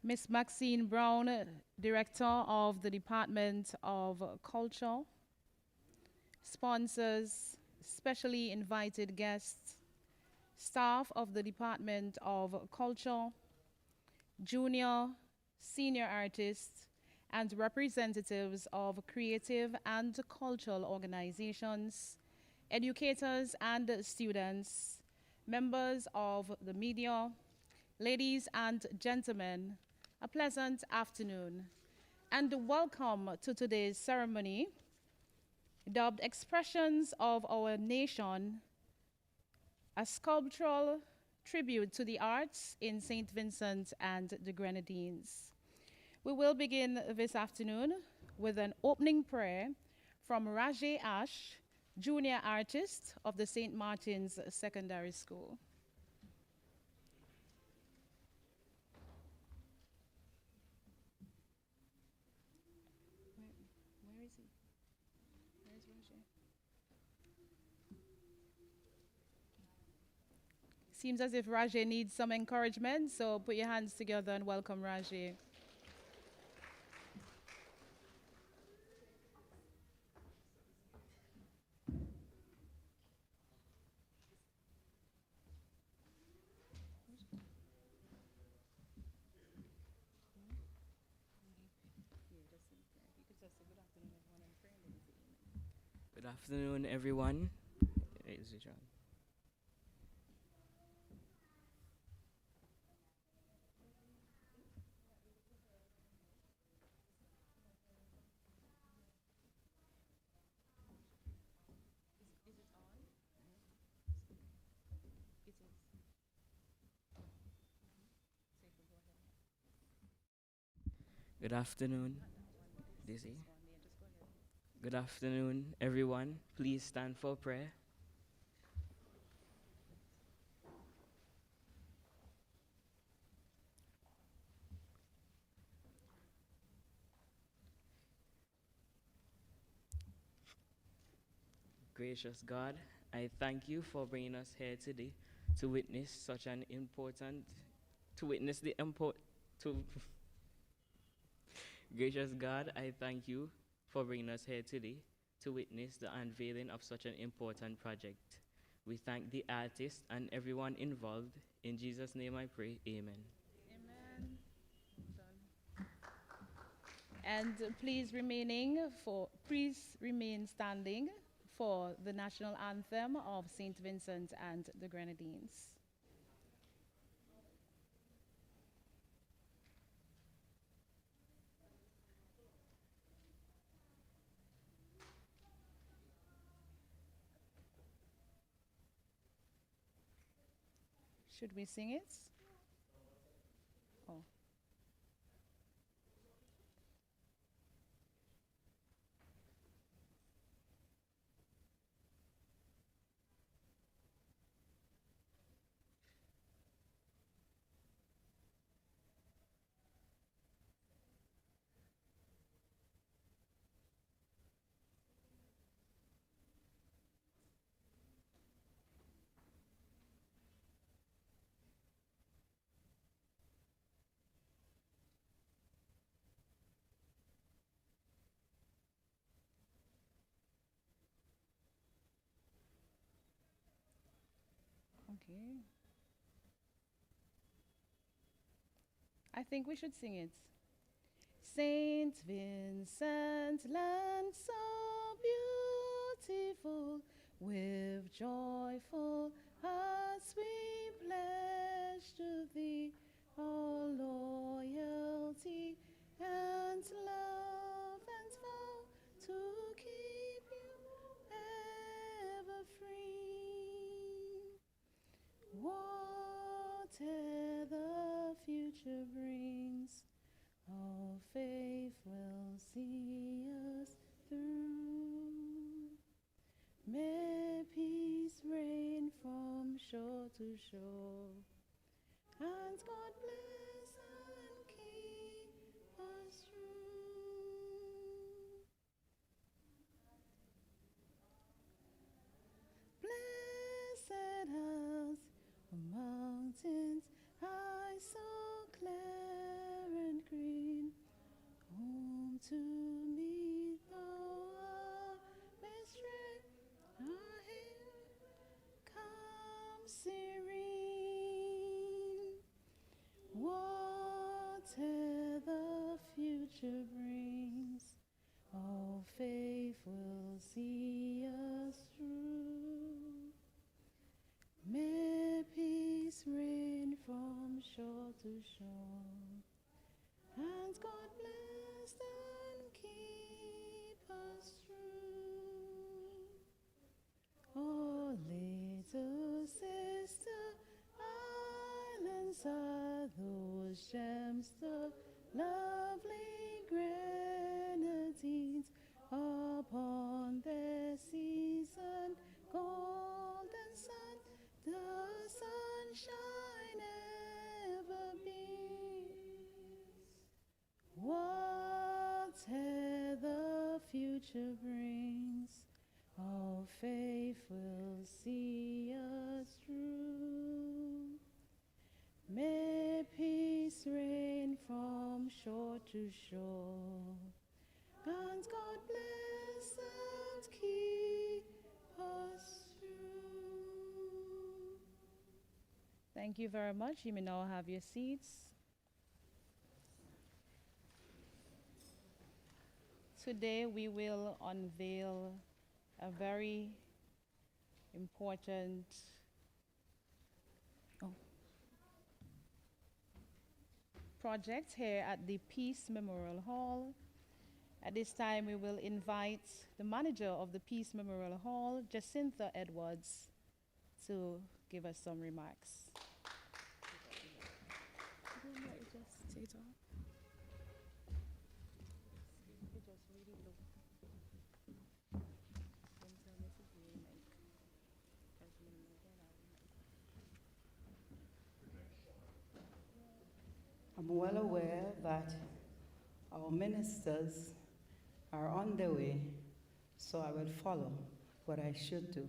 Ms. Maxine Brown, Director of the Department of Culture, sponsors, specially invited guests, staff of the Department of Culture, junior, senior artists, and representatives of creative and cultural organizations, educators and students, members of the media, ladies and gentlemen, a pleasant afternoon, and welcome to today's ceremony, dubbed Expressions of Our Nation, a sculptural tribute to the arts in St. Vincent and the Grenadines. We will begin this afternoon with an opening prayer from 𝘠𝑒𝘳 Ash, junior artist of the St. Martin's Secondary School. Where is he? Where's 𝘠𝘠? Seems as if 𝘠𝘠 needs some encouragement, so put your hands together and welcome 𝘠𝘠. Good afternoon, everyone. Good afternoon, Dizzy. Good afternoon, everyone. Please stand for prayer. Gracious God, I thank you for bringing us here today to witness such an important, Gracious God, I thank you for bringing us here today to witness the unveiling of such an important project. We thank the artists and everyone involved. In Jesus' name I pray, amen. Amen. And please remain standing for the national anthem of St. Vincent and the Grenadines. Should we sing it? Oh. Okay. I think we should sing it. St. Vincent, land so beautiful, with joyful hearts we pledge to thee all loyalty and love and vow to keep you ever free. Whatever the future brings, our faith will see us through. May peace reign from shore to shore, and God bless and keep us true. Blessed house, mountains high, so clear faith will see us through. May peace reign from shore to shore, and God bless and keep us true. Oh, little sister, islands are those gems, the lovely grenadines upon their seas and golden sun, the sunshine ever beams. Whatever the future brings, our faith will see us through. May peace reign from shore to shore, and God bless and keep us through. Thank you very much. You may now have your seats. Today we will unveil a very important project here at the Peace Memorial Hall. At this time, we will invite the manager of the Peace Memorial Hall, Jacinta Edwards, to give us some remarks. I'm well aware that our ministers are on their way, so I will follow what I should do.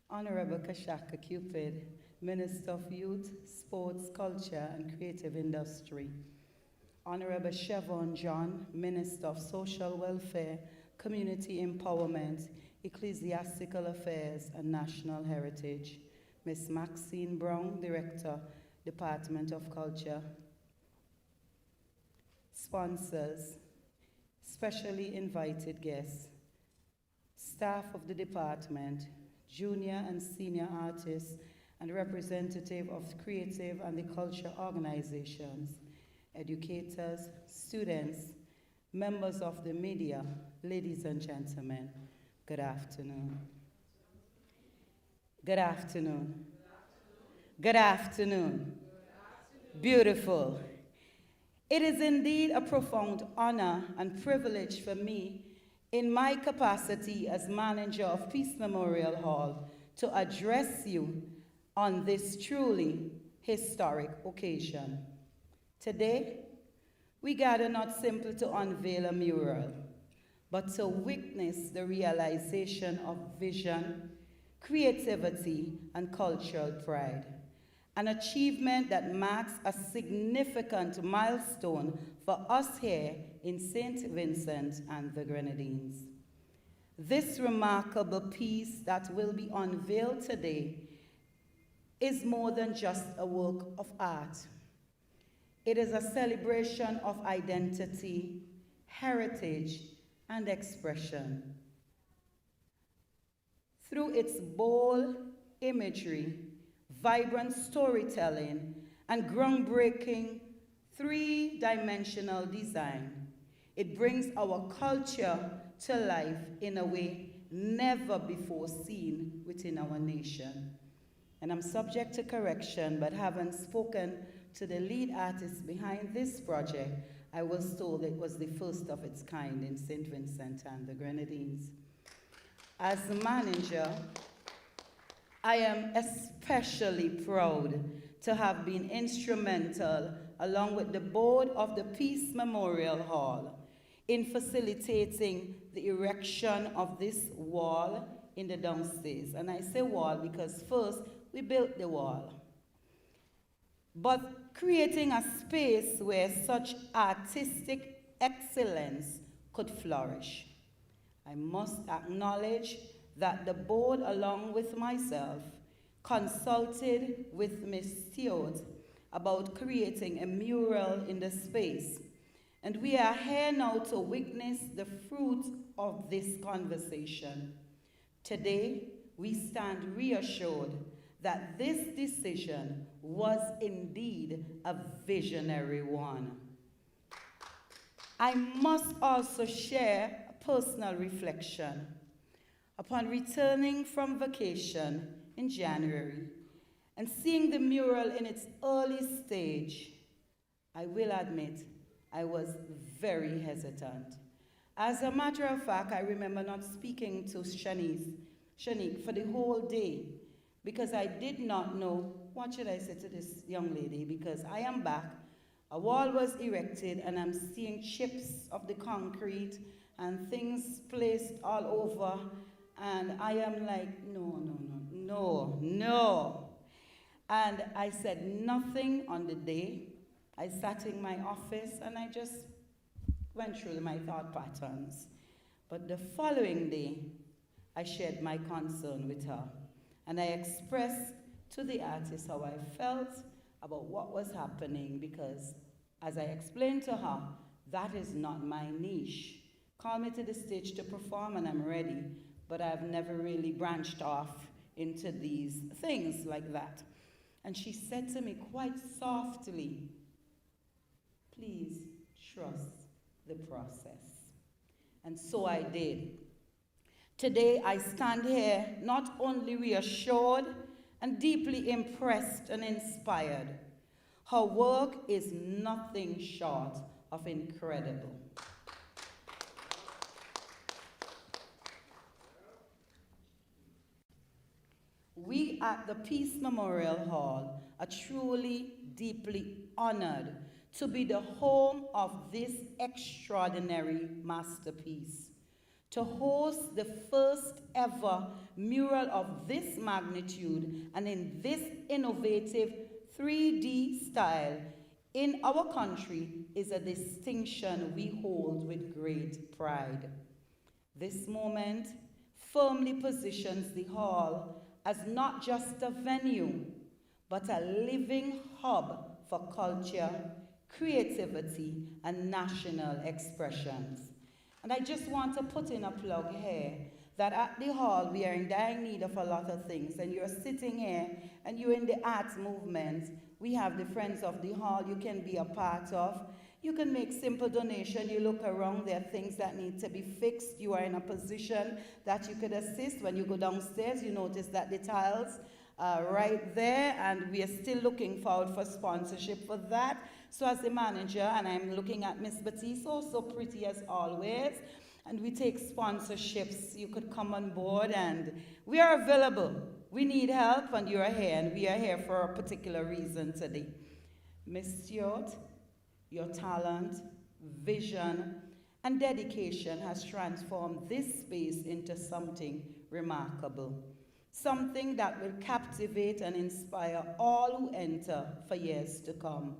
Honorable 𝐶𝘰𝑘𝑠, Minister of Youth, Sports, Culture, and Creative Industry. Honorable Siobhan John, Minister of Social Welfare, Community Empowerment, Ecclesiastical Affairs, and National Heritage. Ms. Maxine Brown, Director, Department of Culture. Sponsors, specially invited guests, staff of the department, junior and senior artists, and representative of creative and the culture organizations, educators, students, members of the media, ladies and gentlemen, good afternoon. Good afternoon. Good afternoon. Beautiful. It is indeed a profound honor and privilege for me, in my capacity as manager of Peace Memorial Hall, to address you on this truly historic occasion. Today, we gather not simply to unveil a mural, but to witness the realization of vision, creativity, and cultural pride. An achievement that marks a significant milestone for us here in St. Vincent and the Grenadines. This remarkable piece that will be unveiled today is more than just a work of art. It is a celebration of identity, heritage, and expression. Through its bold imagery, vibrant storytelling, and groundbreaking three-dimensional design, it brings our culture to life in a way never before seen within our nation. And I'm subject to correction, but having spoken to the lead artist behind this project, I was told it was the first of its kind in St. Vincent and the Grenadines. As the manager, I am especially proud to have been instrumental, along with the board of the Peace Memorial Hall, in facilitating the erection of this wall in the downstairs. And I say wall because first we built the wall, but creating a space where such artistic excellence could flourish. I must acknowledge that the board, along with myself, consulted with Ms. Stewart about creating a mural in the space. And we are here now to witness the fruit of this conversation. Today, we stand reassured that this decision was indeed a visionary one. I must also share a personal reflection. Upon returning from vacation in January and seeing the mural in its early stage, I will admit I was very hesitant. As a matter of fact, I remember not speaking to Shanique for the whole day because I did not know what should I say to this young lady, because I am back, a wall was erected, and I'm seeing chips of the concrete and things placed all over, and I am like, no. And I said nothing on the day. I sat in my office and I just went through my thought patterns. But the following day, I shared my concern with her, and I expressed to the artist how I felt about what was happening, because as I explained to her, that is not my niche. Call me to the stage to perform and I'm ready, but I've never really branched off into these things like that. And she said to me quite softly, please trust the process. And so I did. Today I stand here not only reassured and deeply impressed and inspired. Her work is nothing short of incredible. We at the Peace Memorial Hall are truly, deeply honored to be the home of this extraordinary masterpiece, to host the first ever mural of this magnitude and in this innovative 3D style in our country is a distinction we hold with great pride. This moment firmly positions the hall as not just a venue, but a living hub for culture, creativity, and national expressions. And I just want to put in a plug here that at the hall we are in dire need of a lot of things, and you're sitting here and you're in the arts movement. We have the Friends of the Hall you can be a part of. You can make simple donation. You look around, there are things that need to be fixed. You are in a position that you could assist. When you go downstairs, you notice that the tiles are right there, and we are still looking forward for sponsorship for that. So as the manager, and I'm looking at Miss Batiste, so pretty as always, and we take sponsorships. You could come on board, and we are available. We need help, and you are here, and we are here for a particular reason today. Miss Stewart, your talent, vision, and dedication has transformed this space into something remarkable, something that will captivate and inspire all who enter for years to come.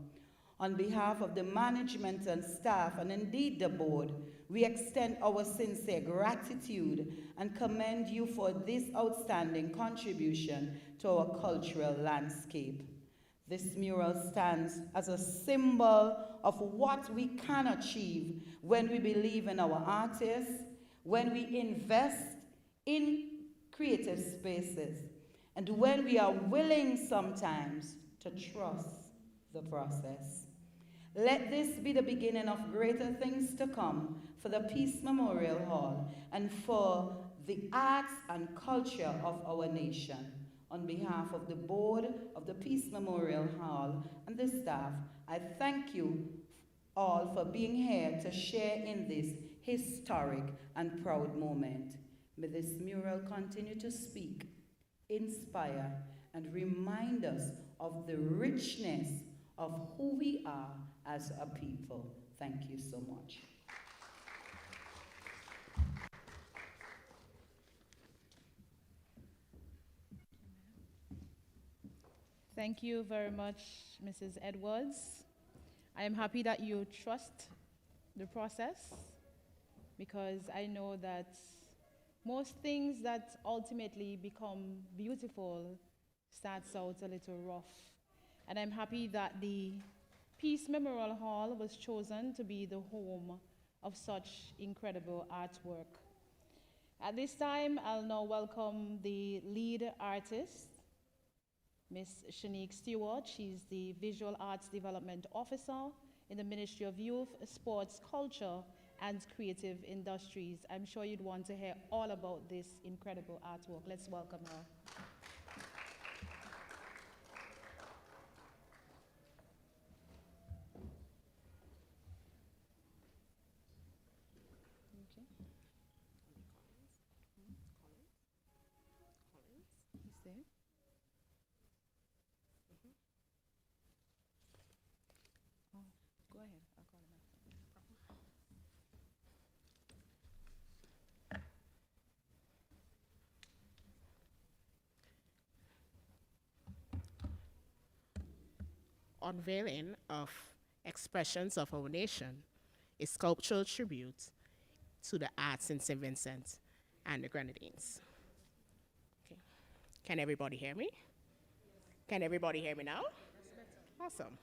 On behalf of the management and staff, and indeed the board, we extend our sincere gratitude and commend you for this outstanding contribution to our cultural landscape. This mural stands as a symbol of what we can achieve when we believe in our artists, when we invest in creative spaces, and when we are willing sometimes to trust the process. Let this be the beginning of greater things to come for the Peace Memorial Hall and for the arts and culture of our nation. On behalf of the board of the Peace Memorial Hall and the staff, I thank you all for being here to share in this historic and proud moment. May this mural continue to speak, inspire, and remind us of the richness of who we are as a people. Thank you so much. Thank you very much, Mrs. Edwards. I am happy that you trust the process, because I know that most things that ultimately become beautiful starts out a little rough. And I'm happy that the Peace Memorial Hall was chosen to be the home of such incredible artwork. At this time, I'll now welcome the lead artist, Ms. Shanique Stewart. She's the Visual Arts Development Officer in the Ministry of Youth, Sports, Culture, and Creative Industries. I'm sure you'd want to hear all about this incredible artwork. Let's welcome her. Go ahead, I'll call him after. Unveiling of Expressions of Our Nation, a sculptural tribute to the arts in St. Vincent and the Grenadines. Okay. Can everybody hear me? Can everybody hear me now? Awesome.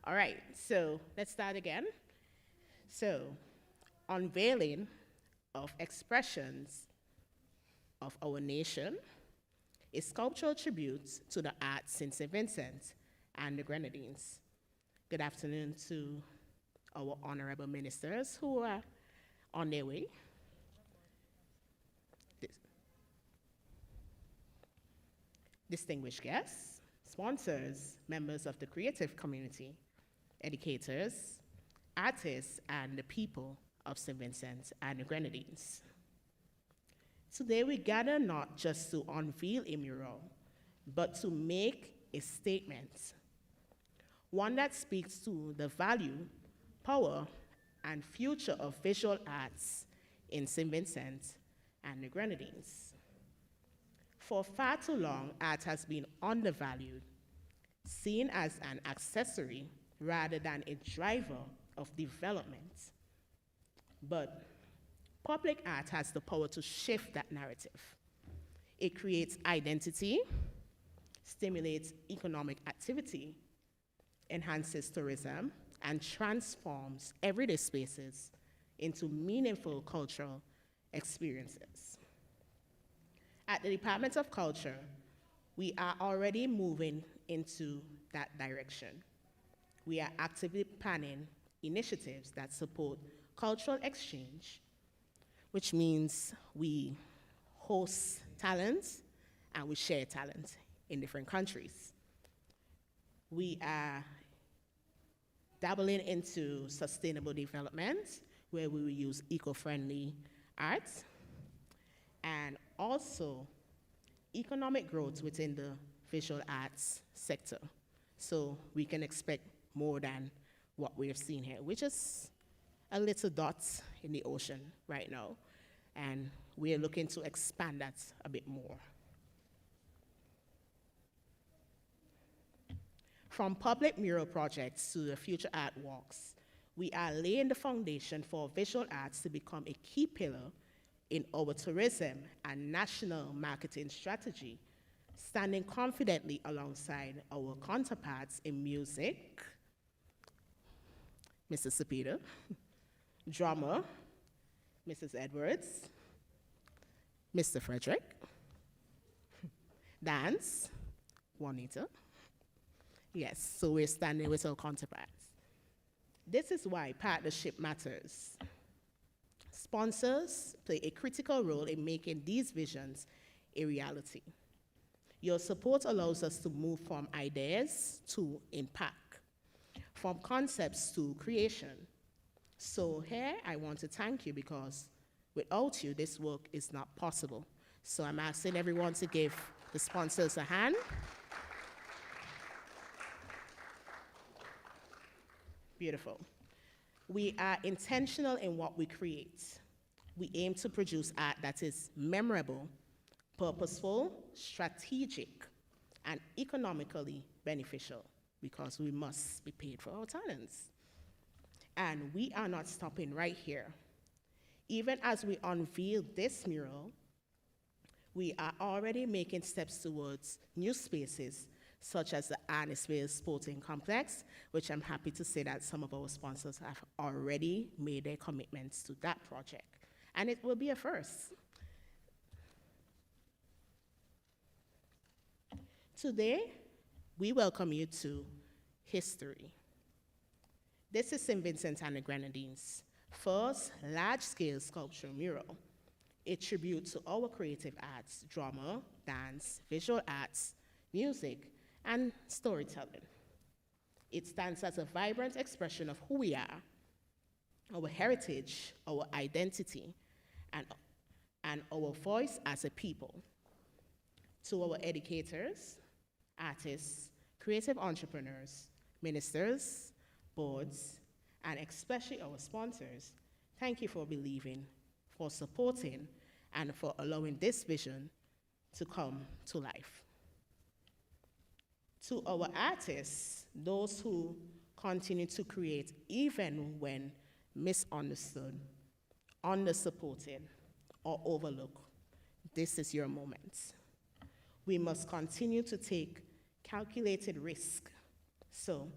All right, so let's start again. So, Unveiling of Expressions of Our Nation, a sculptural tribute to the arts in St. Vincent and the Grenadines. Good afternoon to our honorable ministers who are on their way. Distinguished guests, sponsors, members of the creative community, educators, artists, and the people of St. Vincent and the Grenadines. Today we gather not just to unveil a mural, but to make a statement, one that speaks to the value, power, and future of visual arts in St. Vincent and the Grenadines. For far too long, art has been undervalued, seen as an accessory rather than a driver of development. But public art has the power to shift that narrative. It creates identity, stimulates economic activity, enhances tourism, and transforms everyday spaces into meaningful cultural experiences. At the Department of Culture, we are already moving into that direction. We are actively planning initiatives that support cultural exchange, which means we host talent and we share talent in different countries. We are dabbling into sustainable development, where we will use eco-friendly art, and also economic growth within the visual arts sector. So we can expect more than what we have seen here, which is a little dot in the ocean right now. And we are looking to expand that a bit more. From public mural projects to the future art walks, we are laying the foundation for visual arts to become a key pillar in our tourism and national marketing strategy, standing confidently alongside our counterparts in music, Mr. 𝐶𝘰𝑚𝑡, drummer, Mrs. Edwards, Mr. Frederick, dance, Juanita. Yes, so we're standing with our counterparts. This is why partnership matters. Sponsors play a critical role in making these visions a reality. Your support allows us to move from ideas to impact, from concepts to creation. So here, I want to thank you, because without you, this work is not possible. So I'm asking everyone to give the sponsors a hand. Beautiful. We are intentional in what we create. We aim to produce art that is memorable, purposeful, strategic, and economically beneficial, because we must be paid for our talents. And we are not stopping right here. Even as we unveil this mural, we are already making steps towards new spaces such as the 𝘊𝑒 Sporting Complex, which I'm happy to say that some of our sponsors have already made their commitments to that project. And it will be a first. Today, we welcome you to history. This is St. Vincent and the Grenadines' first large-scale sculptural mural, a tribute to our creative arts, drama, dance, visual arts, music, and storytelling. It stands as a vibrant expression of who we are, our heritage, our identity, and our voice as a people. To our educators, artists, creative entrepreneurs, ministers, boards, and especially our sponsors, thank you for believing, for supporting, and for allowing this vision to come to life. To our artists, those who continue to create even when misunderstood, undersupported, or overlooked, this is your moment. We must continue to take calculated risk. So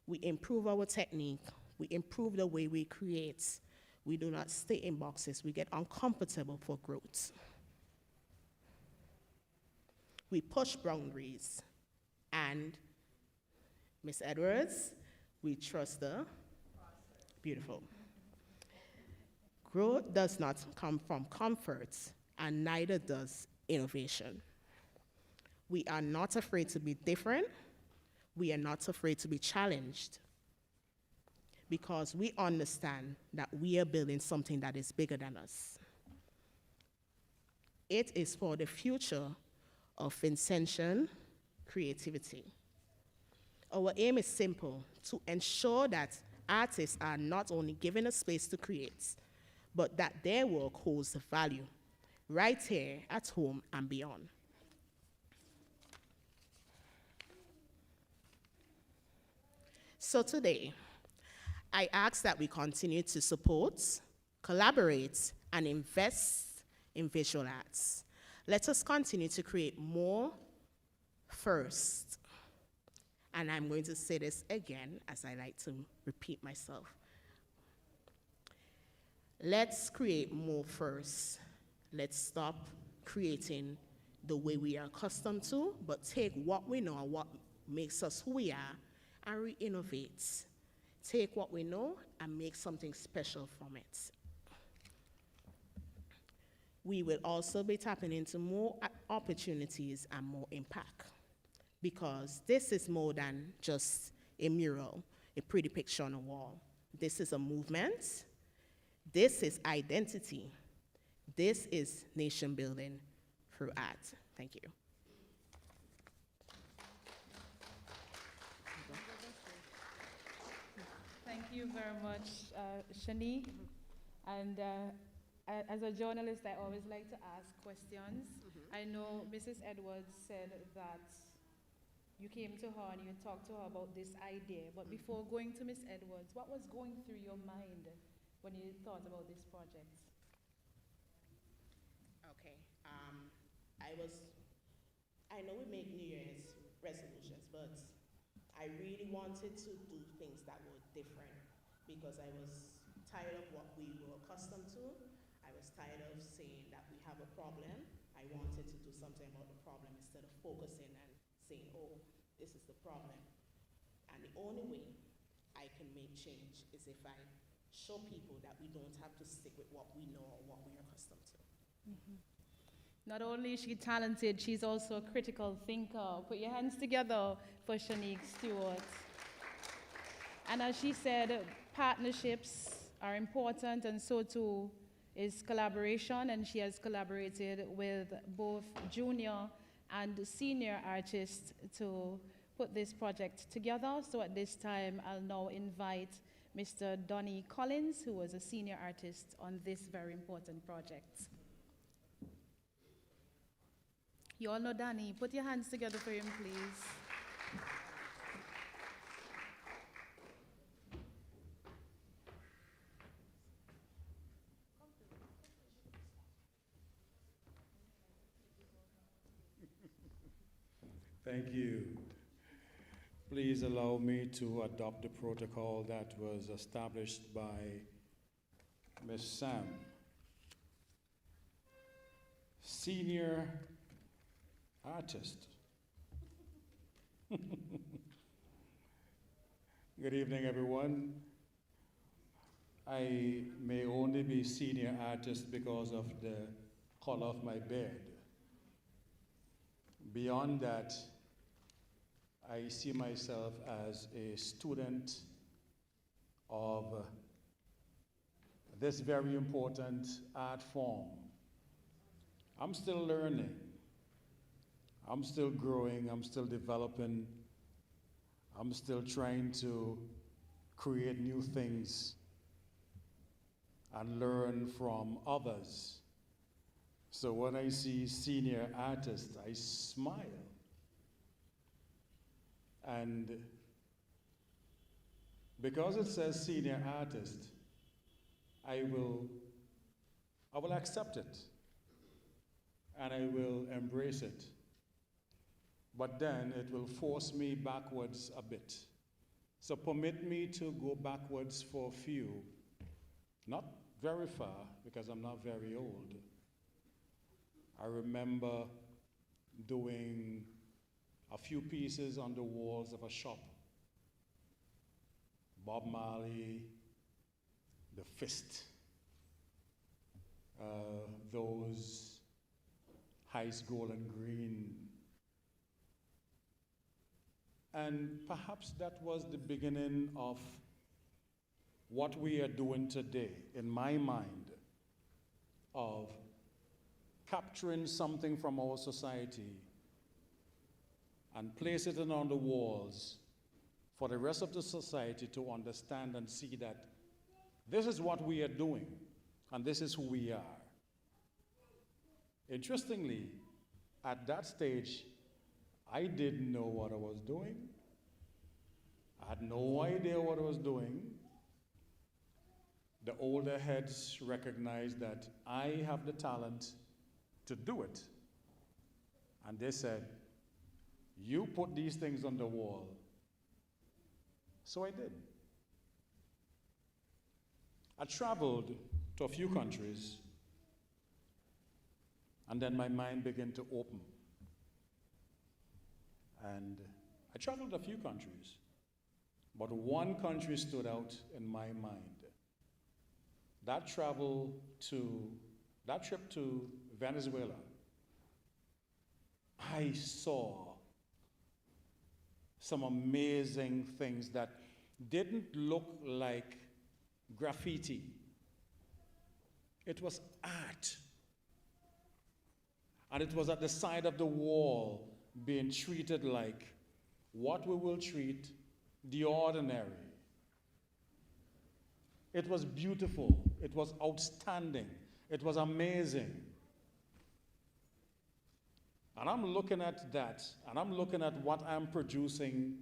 we improve our technique, we improve the way we create. We do not stay in boxes, we get uncomfortable for growth. We push boundaries, and Ms. Edwards, we trust the beautiful. Growth does not come from comfort, and neither does innovation. We are not afraid to be different. We are not afraid to be challenged, because we understand that we are building something that is bigger than us. It is for the future of Vincentian creativity. Our aim is simple: to ensure that artists are not only given a space to create, but that their work holds value right here at home and beyond. So today, I ask that we continue to support, collaborate, and invest in visual arts. Let us continue to create more first. And I'm going to say this again, as I like to repeat myself. Let's create more first. Let's stop creating the way we are accustomed to, but take what we know and what makes us who we are and re-innovate. Take what we know and make something special from it. We will also be tapping into more opportunities and more impact, because this is more than just a mural, a pretty picture on a wall. This is a movement. This is identity. This is nation building through art. Thank you. Thank you very much, Shani. And as a journalist, I always like to ask questions. I know Mrs. Edwards said that you came to her and you talked to her about this idea, but before going to Ms. Edwards, what was going through your mind when you thought about this project? Okay, I know we make New Year's resolutions, but I really wanted to do things that were different, because I was tired of what we were accustomed to. I was tired of saying that we have a problem. I wanted to do something about the problem instead of focusing and saying, oh, this is the problem. And the only way I can make change is if I show people that we don't have to stick with what we know or what we're accustomed to. Mm-hmm. Not only is she talented, she's also a critical thinker. Put your hands together for Shanique Stewart. And as she said, partnerships are important, and so too is collaboration, and she has collaborated with both junior and senior artists to put this project together. So at this time, I'll now invite Mr. Donnie Collins, who was a senior artist on this very important project. You all know Danny. Put your hands together for him, please. Thank you. Please allow me to adopt the protocol that was established by Ms. Sam. Senior artist. Good evening, everyone. I may only be senior artist because of the color of my beard. Beyond that, I see myself as a student of this very important art form. I'm still learning. I'm still growing. I'm still developing. I'm still trying to create new things and learn from others. So when I see senior artists, I smile. And because it says senior artist, I will accept it and I will embrace it. But then it will force me backwards a bit. So permit me to go backwards for a few, not very far because I'm not very old. I remember doing a few pieces on the walls of a shop. Bob Marley, the fist, those ice, gold, and green. And perhaps that was the beginning of what we are doing today, in my mind, of capturing something from our society and place it on the walls for the rest of the society to understand and see that this is what we are doing and this is who we are. Interestingly, at that stage, I didn't know what I was doing. I had no idea what I was doing. The older heads recognized that I have the talent to do it. And they said, you put these things on the wall. So I did. I traveled to a few countries, and then my mind began to open. And I traveled to a few countries, but one country stood out in my mind. That trip to Venezuela, I saw some amazing things that didn't look like graffiti. It was art. And it was at the side of the wall being treated like what we will treat the ordinary. It was beautiful. It was outstanding. It was amazing. And I'm looking at that, and I'm looking at what I'm producing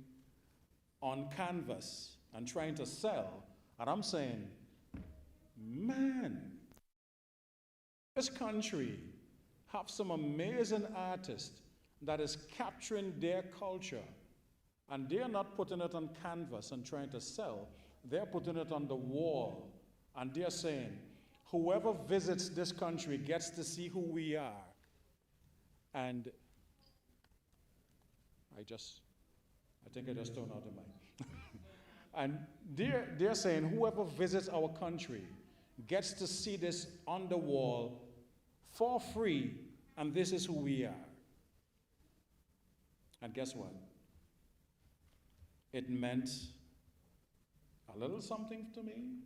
on canvas and trying to sell, and I'm saying, man, this country have some amazing artists that is capturing their culture, and they're not putting it on canvas and trying to sell. They're putting it on the wall, and they're saying, whoever visits this country gets to see who we are. And I think I just turned out the mic. And they're saying whoever visits our country gets to see this on the wall for free, and this is who we are. And guess what? It meant a little something to me.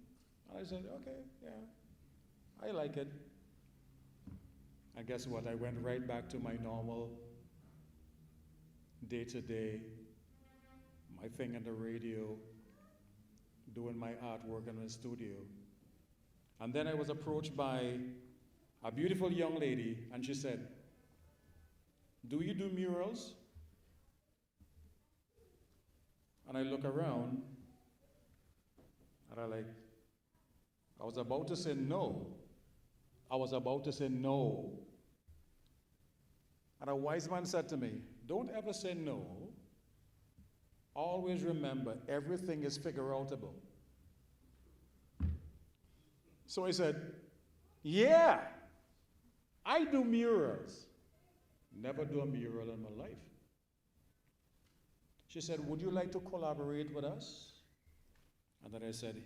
And I said, okay, yeah, I like it. And guess what? I went right back to my normal day-to-day, my thing on the radio, doing my artwork in the studio. And then I was approached by a beautiful young lady, and she said, do you do murals? And I look around, and I was about to say no. I was about to say no. And a wise man said to me, don't ever say no, always remember everything is figure-outable. So I said, yeah, I do murals. Never do a mural in my life. She said, would you like to collaborate with us? And then I said,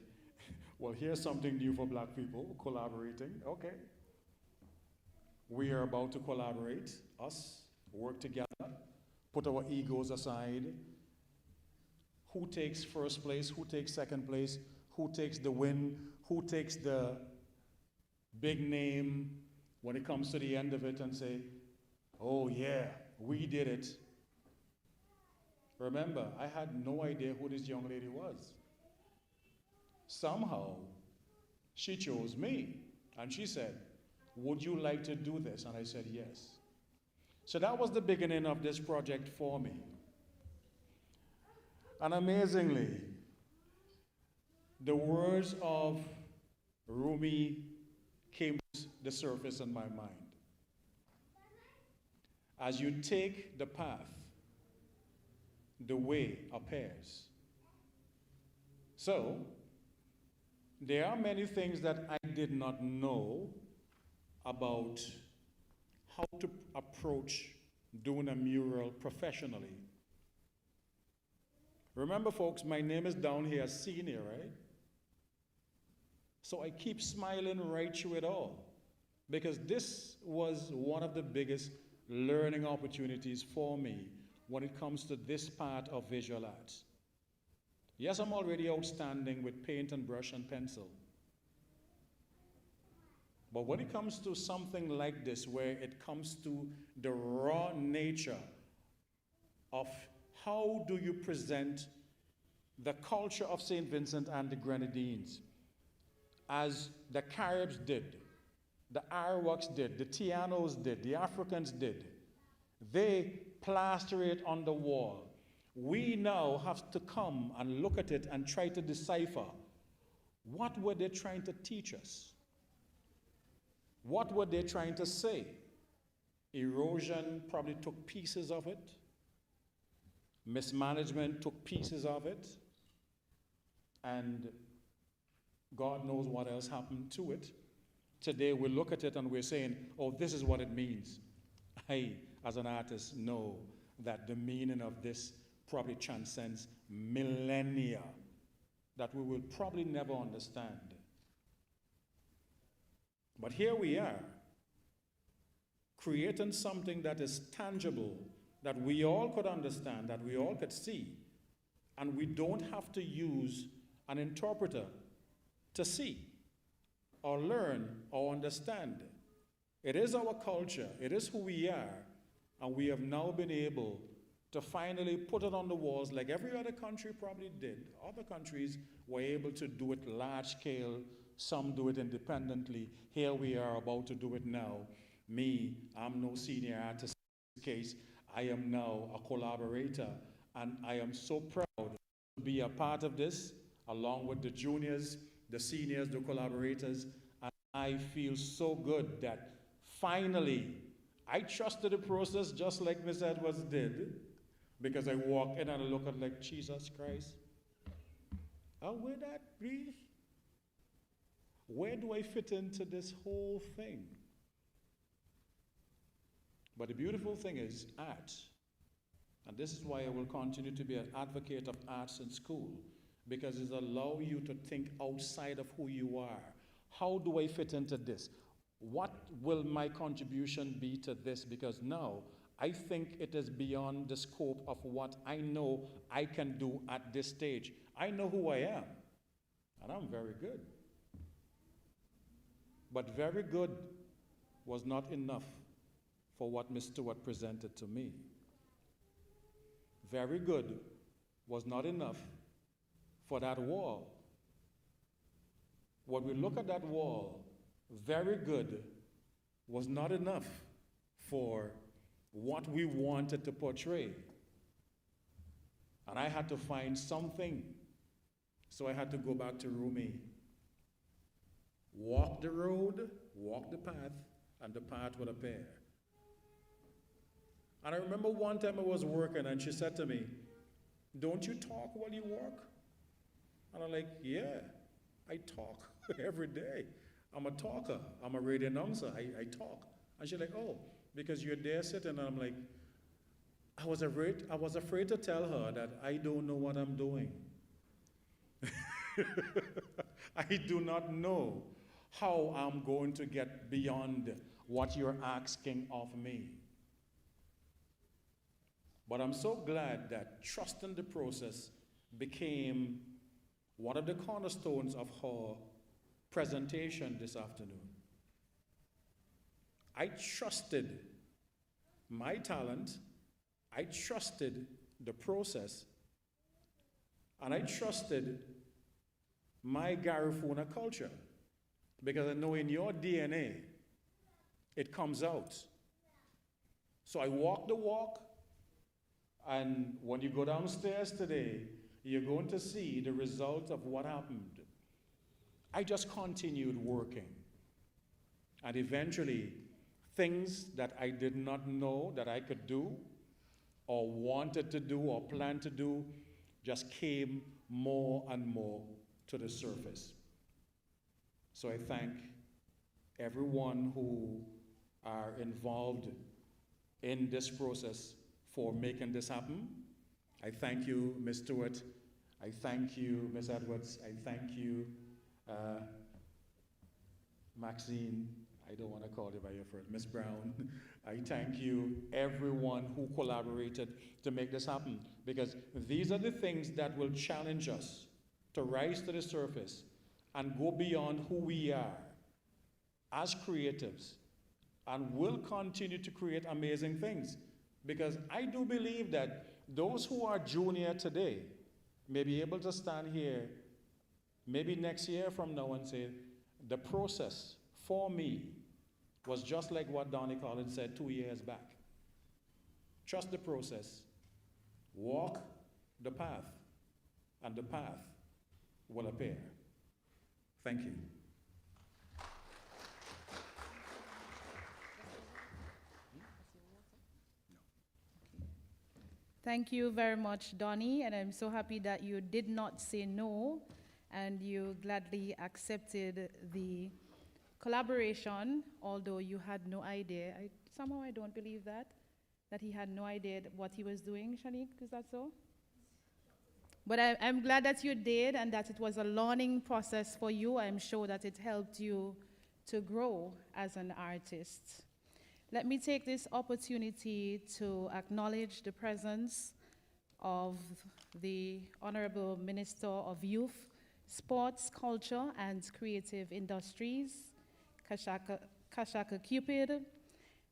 well, here's something new for black people, collaborating. Okay. We are about to collaborate, us, work together, put our egos aside. Who takes first place? Who takes second place? Who takes the win? Who takes the big name when it comes to the end of it and say, oh yeah, we did it. Remember, I had no idea who this young lady was. Somehow, she chose me, and she said, would you like to do this? And I said, yes. So that was the beginning of this project for me. And amazingly, the words of Rumi came to the surface in my mind. As you take the path, the way appears. So, there are many things that I did not know about how to approach doing a mural professionally. Remember, folks, my name is down here as senior, right? So I keep smiling right through it all, because this was one of the biggest learning opportunities for me when it comes to this part of visual arts. Yes, I'm already outstanding with paint and brush and pencil. But when it comes to something like this, where it comes to the raw nature of how do you present the culture of St. Vincent and the Grenadines, as the Caribs did, the Arawaks did, the Tianos did, the Africans did. They plaster it on the wall. We now have to come and look at it and try to decipher, what were they trying to teach us? What were they trying to say? Erosion probably took pieces of it. Mismanagement took pieces of it. And God knows what else happened to it. Today we look at it and we're saying, oh, this is what it means. I, as an artist, know that the meaning of this probably transcends millennia, that we will probably never understand. But here we are, creating something that is tangible, that we all could understand, that we all could see, and we don't have to use an interpreter to see or learn or understand. It is our culture, it is who we are, and we have now been able to finally put it on the walls like every other country probably did. Other countries were able to do it large scale, some do it independently. Here we are about to do it now. Me, I'm no senior artist in this case. I am now a collaborator, and I am so proud to be a part of this, along with the juniors, the seniors, the collaborators, and I feel so good that finally I trusted the process just like Ms. Edwards did, because I walk in and I look at like, Jesus Christ, how would that be? Where do I fit into this whole thing? But the beautiful thing is art, and this is why I will continue to be an advocate of arts in school, because it allows you to think outside of who you are. How do I fit into this? What will my contribution be to this? Because now I think it is beyond the scope of what I know I can do at this stage. I know who I am, and I'm very good. But very good was not enough for what Ms. Stewart presented to me. Very good was not enough for that wall. When we look at that wall, very good was not enough for what we wanted to portray. And I had to find something. So I had to go back to Rumi. Walk the road, walk the path, and the path will appear. And I remember one time I was working and she said to me, don't you talk while you work? And I'm like, yeah, I talk every day. I'm a talker. I'm a radio announcer. I talk. And she's like, oh, because you're there sitting. And I'm like, I was afraid to tell her that I don't know what I'm doing. I do not know how I'm going to get beyond what you're asking of me. But I'm so glad that trusting the process became one of the cornerstones of her presentation this afternoon. I trusted my talent, I trusted the process, and I trusted my Garifuna culture, because I know in your DNA, it comes out. So I walk the walk, and when you go downstairs today, you're going to see the result of what happened. I just continued working. And eventually, things that I did not know that I could do, or wanted to do, or planned to do, just came more and more to the surface. So I thank everyone who are involved in this process for making this happen. I thank you, Ms. Stewart. I thank you, Ms. Edwards. I thank you, Maxine. I don't want to call you by your first, Ms. Brown. I thank you, everyone who collaborated to make this happen, because these are the things that will challenge us to rise to the surface and go beyond who we are as creatives, and will continue to create amazing things. Because I do believe that those who are junior today may be able to stand here maybe next year from now and say, the process for me was just like what Donnie Collins said 2 years back. Trust the process, walk the path, and the path will appear. Thank you. Thank you very much, Donnie, and I'm so happy that you did not say no and you gladly accepted the collaboration, although you had no idea. Somehow I don't believe that he had no idea what he was doing. Shanique, is that so? But I'm glad that you did, and that it was a learning process for you. I'm sure that it helped you to grow as an artist. Let me take this opportunity to acknowledge the presence of the Honorable Minister of Youth, Sports, Culture, and Creative Industries, 𝐶𝘰𝑝𝘺𝑟𝘅𝑔𝘩𝑡,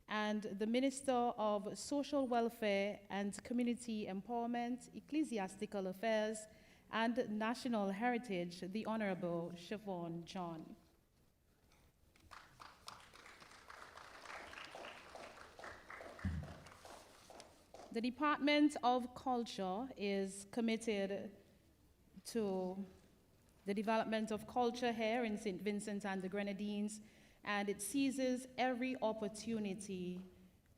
and the Minister of Social Welfare and Community Empowerment, Ecclesiastical Affairs, and National Heritage, the Honorable Siobhan John. The Department of Culture is committed to the development of culture here in St. Vincent and the Grenadines, and it seizes every opportunity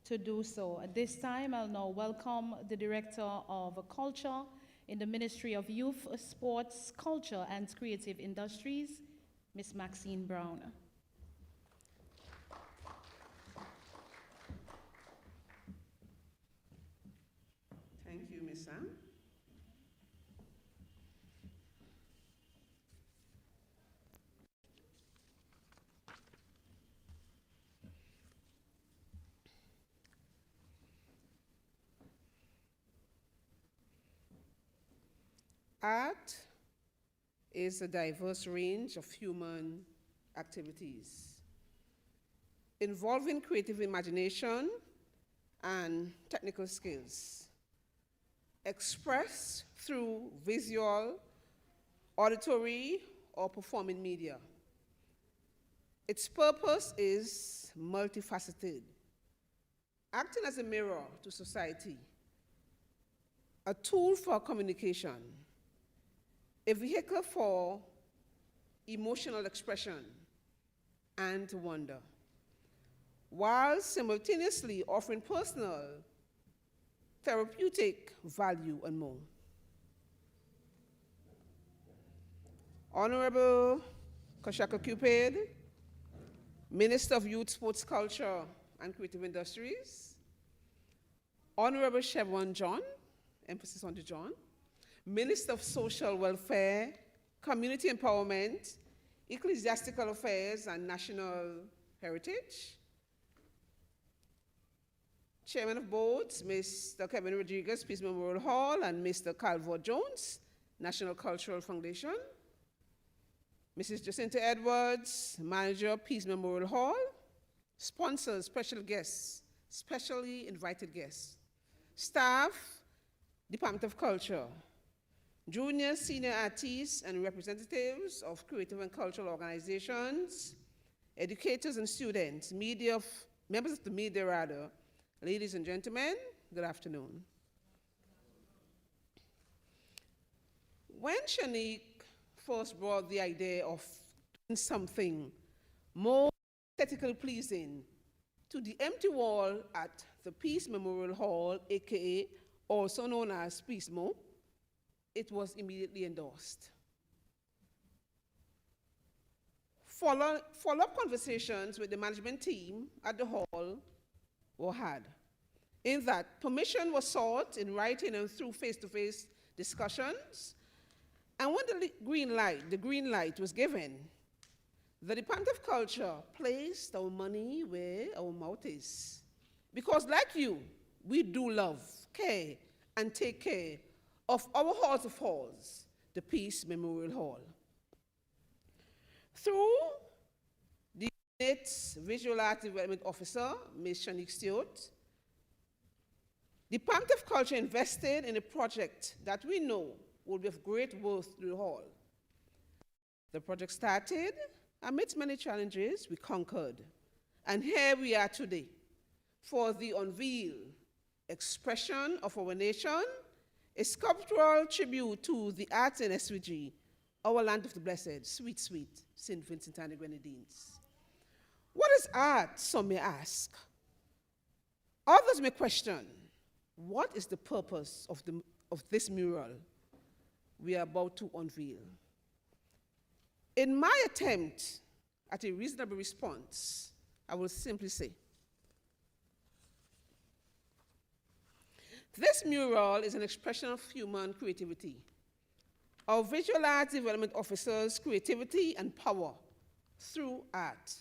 to do so. At this time, I'll now welcome the Director of Culture in the Ministry of Youth, Sports, Culture, and Creative Industries, Ms. Maxine Brown. Thank you, Ms. Sam. Art is a diverse range of human activities involving creative imagination and technical skills, expressed through visual, auditory, or performing media. Its purpose is multifaceted, acting as a mirror to society, a tool for communication, a vehicle for emotional expression and wonder, while simultaneously offering personal, therapeutic value and more. Honorable 𝐶𝑰𝑚𝑒𝑑𝘭, Minister of Youth, Sports, Culture, and Creative Industries, Honorable Chevron John, emphasis on the John, Minister of Social Welfare, Community Empowerment, Ecclesiastical Affairs, and National Heritage, Chairman of Boards, Mr. Kevin Rodriguez, Peace Memorial Hall, and Mr. Calvert Jones, National Cultural Foundation, Mrs. Jacinta Edwards, Manager, Peace Memorial Hall, sponsors, special guests, specially invited guests, staff, Department of Culture, junior, senior artists, and representatives of creative and cultural organizations, educators and students, members of the media rather, ladies and gentlemen, good afternoon. When Shanique first brought the idea of doing something more aesthetically pleasing to the empty wall at the Peace Memorial Hall, aka also known as 𝑝𝘶𝑚𝑜, it was immediately endorsed. Follow-up conversations with the management team at the hall were had. In that, permission was sought in writing and through face-to-face discussions. And when the green light was given, the Department of Culture placed our money where our mouth is. Because like you, we do love, care, and take care of our halls of halls, the Peace Memorial Hall. Through the unit's Visual Art Development Officer, Ms. Shanique Stewart, the Department of Culture invested in a project that we know will be of great worth to the hall. The project started. Amidst many challenges, we conquered. And here we are today for the unveil, expression of our nation, a sculptural tribute to the arts in 𝑠𝑦𝑔, our land of the blessed, sweet, sweet St. Vincent and the Grenadines. What is art, some may ask? Others may question, what is the purpose of this mural we are about to unveil? In my attempt at a reasonable response, I will simply say, this mural is an expression of human creativity. Our Visual Arts Development Officer's creativity and power through art.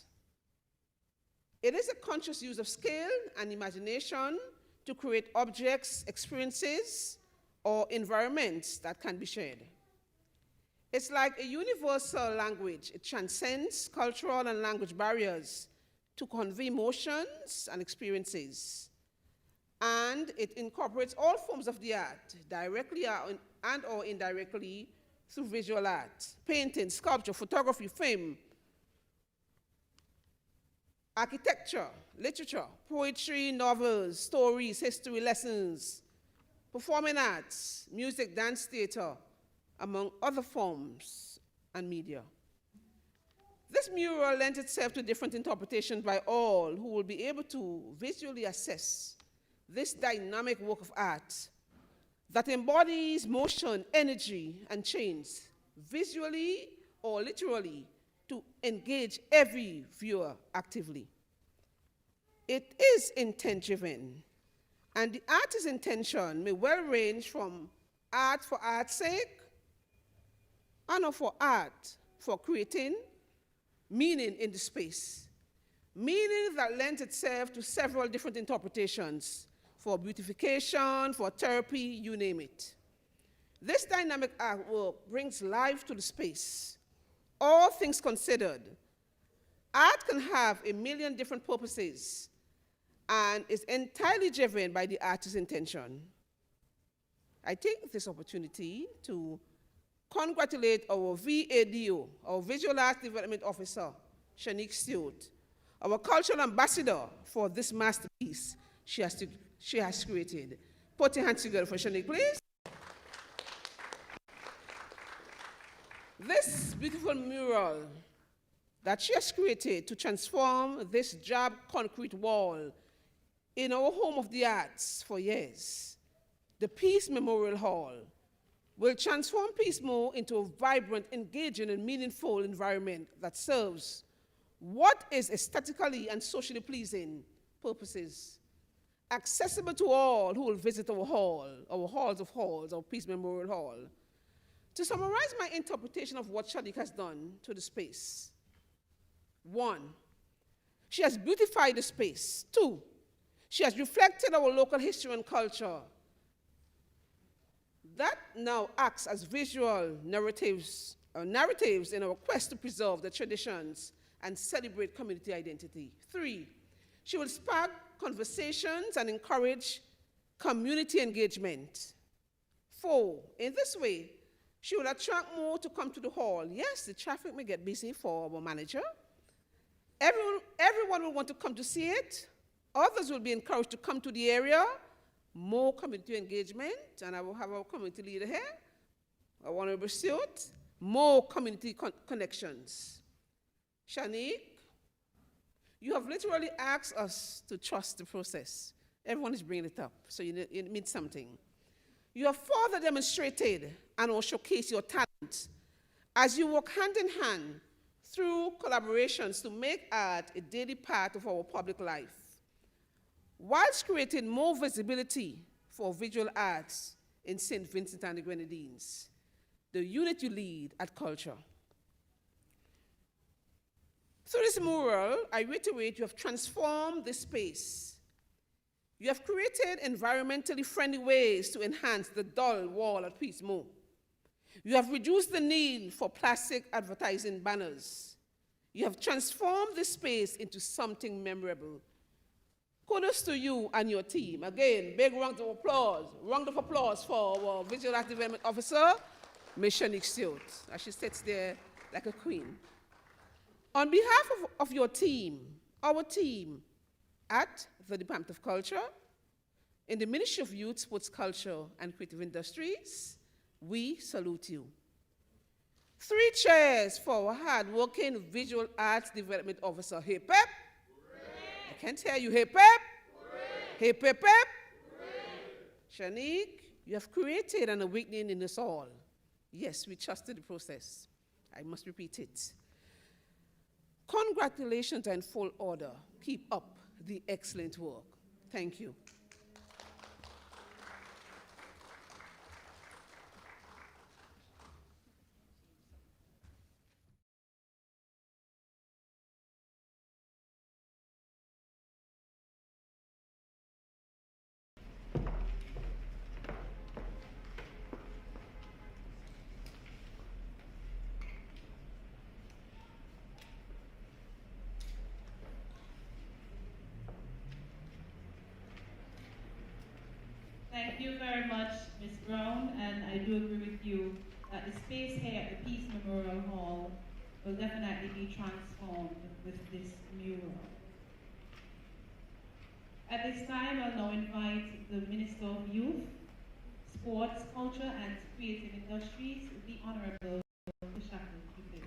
It is a conscious use of skill and imagination to create objects, experiences, or environments that can be shared. It's like a universal language. It transcends cultural and language barriers to convey emotions and experiences. And it incorporates all forms of the art, directly and or indirectly, through visual art, painting, sculpture, photography, film, architecture, literature, poetry, novels, stories, history lessons, performing arts, music, dance, theater, among other forms and media. This mural lends itself to different interpretations by all who will be able to visually assess this dynamic work of art that embodies motion, energy, and change, visually or literally, to engage every viewer actively. It is intent-driven, and the artist's intention may well range from art for art's sake, and for art for creating meaning in the space, meaning that lends itself to several different interpretations, for beautification, for therapy, you name it. This dynamic artwork brings life to the space. All things considered, art can have a million different purposes and is entirely driven by the artist's intention. I take this opportunity to congratulate our VADO, our Visual Arts Development Officer, Shanique Stewart, our cultural ambassador for this masterpiece she has created. Put your hands together for Shanique, please. This beautiful mural that she has created to transform this drab concrete wall in our home of the arts for years, the Peace Memorial Hall, will transform 𝘂𝑚𝑜 into a vibrant, engaging, and meaningful environment that serves what is aesthetically and socially pleasing purposes, accessible to all who will visit our hall, our halls of halls, our Peace Memorial Hall. To summarize my interpretation of what Sadiq has done to the space: 1, she has beautified the space. 2, she has reflected our local history and culture. That now acts as visual narratives in our quest to preserve the traditions and celebrate community identity. 3, she will spark conversations and encourage community engagement. 4, in this way, she will attract more to come to the hall. Yes, the traffic may get busy for our manager. Everyone will want to come to see it. Others will be encouraged to come to the area. More community engagement, and I will have our community leader here, our Honorable Stewart. More community connections. Shanique, you have literally asked us to trust the process. Everyone is bringing it up, so it means something. You have further demonstrated and will showcase your talent as you work hand in hand through collaborations to make art a daily part of our public life, whilst creating more visibility for visual arts in St. Vincent and the Grenadines, the unit you lead at Culture. Through this mural, I reiterate, you have transformed this space. You have created environmentally friendly ways to enhance the dull wall at 𝘂𝑚𝑜. You have reduced the need for plastic advertising banners. You have transformed this space into something memorable. Kudos to you and your team. Again, big round of applause. Round of applause for our Visual Art Development Officer, Ms. Shanique Stewart, as she sits there like a queen. On behalf of your team, our team at the Department of Culture, in the Ministry of Youth, Sports, Culture, and Creative Industries, we salute you. 3 cheers for our hard-working Visual Arts Development Officer. Hip hip. I can't hear you. Hip hip. Hip hip hip. Shanique, you have created an awakening in us all. Yes, we trusted the process. I must repeat it. Congratulations are in full order. Keep up the excellent work. Thank you. Thank you very much, Ms. Brown, and I do agree with you that the space here at the Peace Memorial Hall will definitely be transformed with this mural. At this time, I'll now invite the Minister of Youth, Sports, Culture, and Creative Industries, the Honorable 𝘱𝑒𝑒𝑘.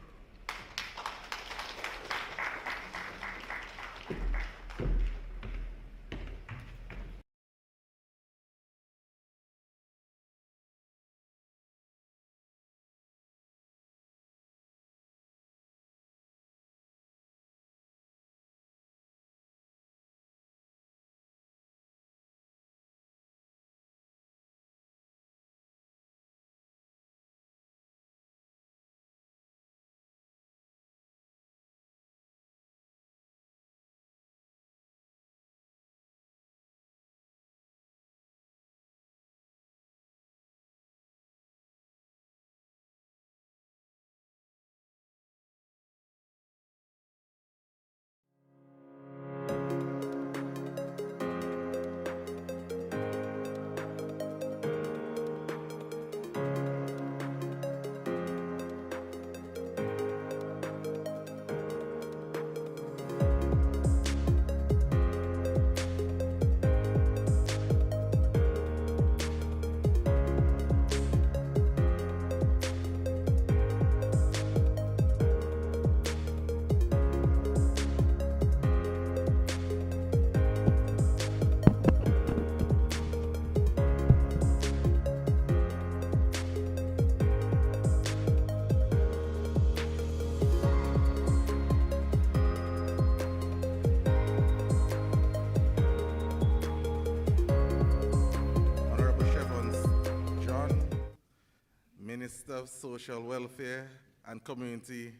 Minister of Social Welfare and Community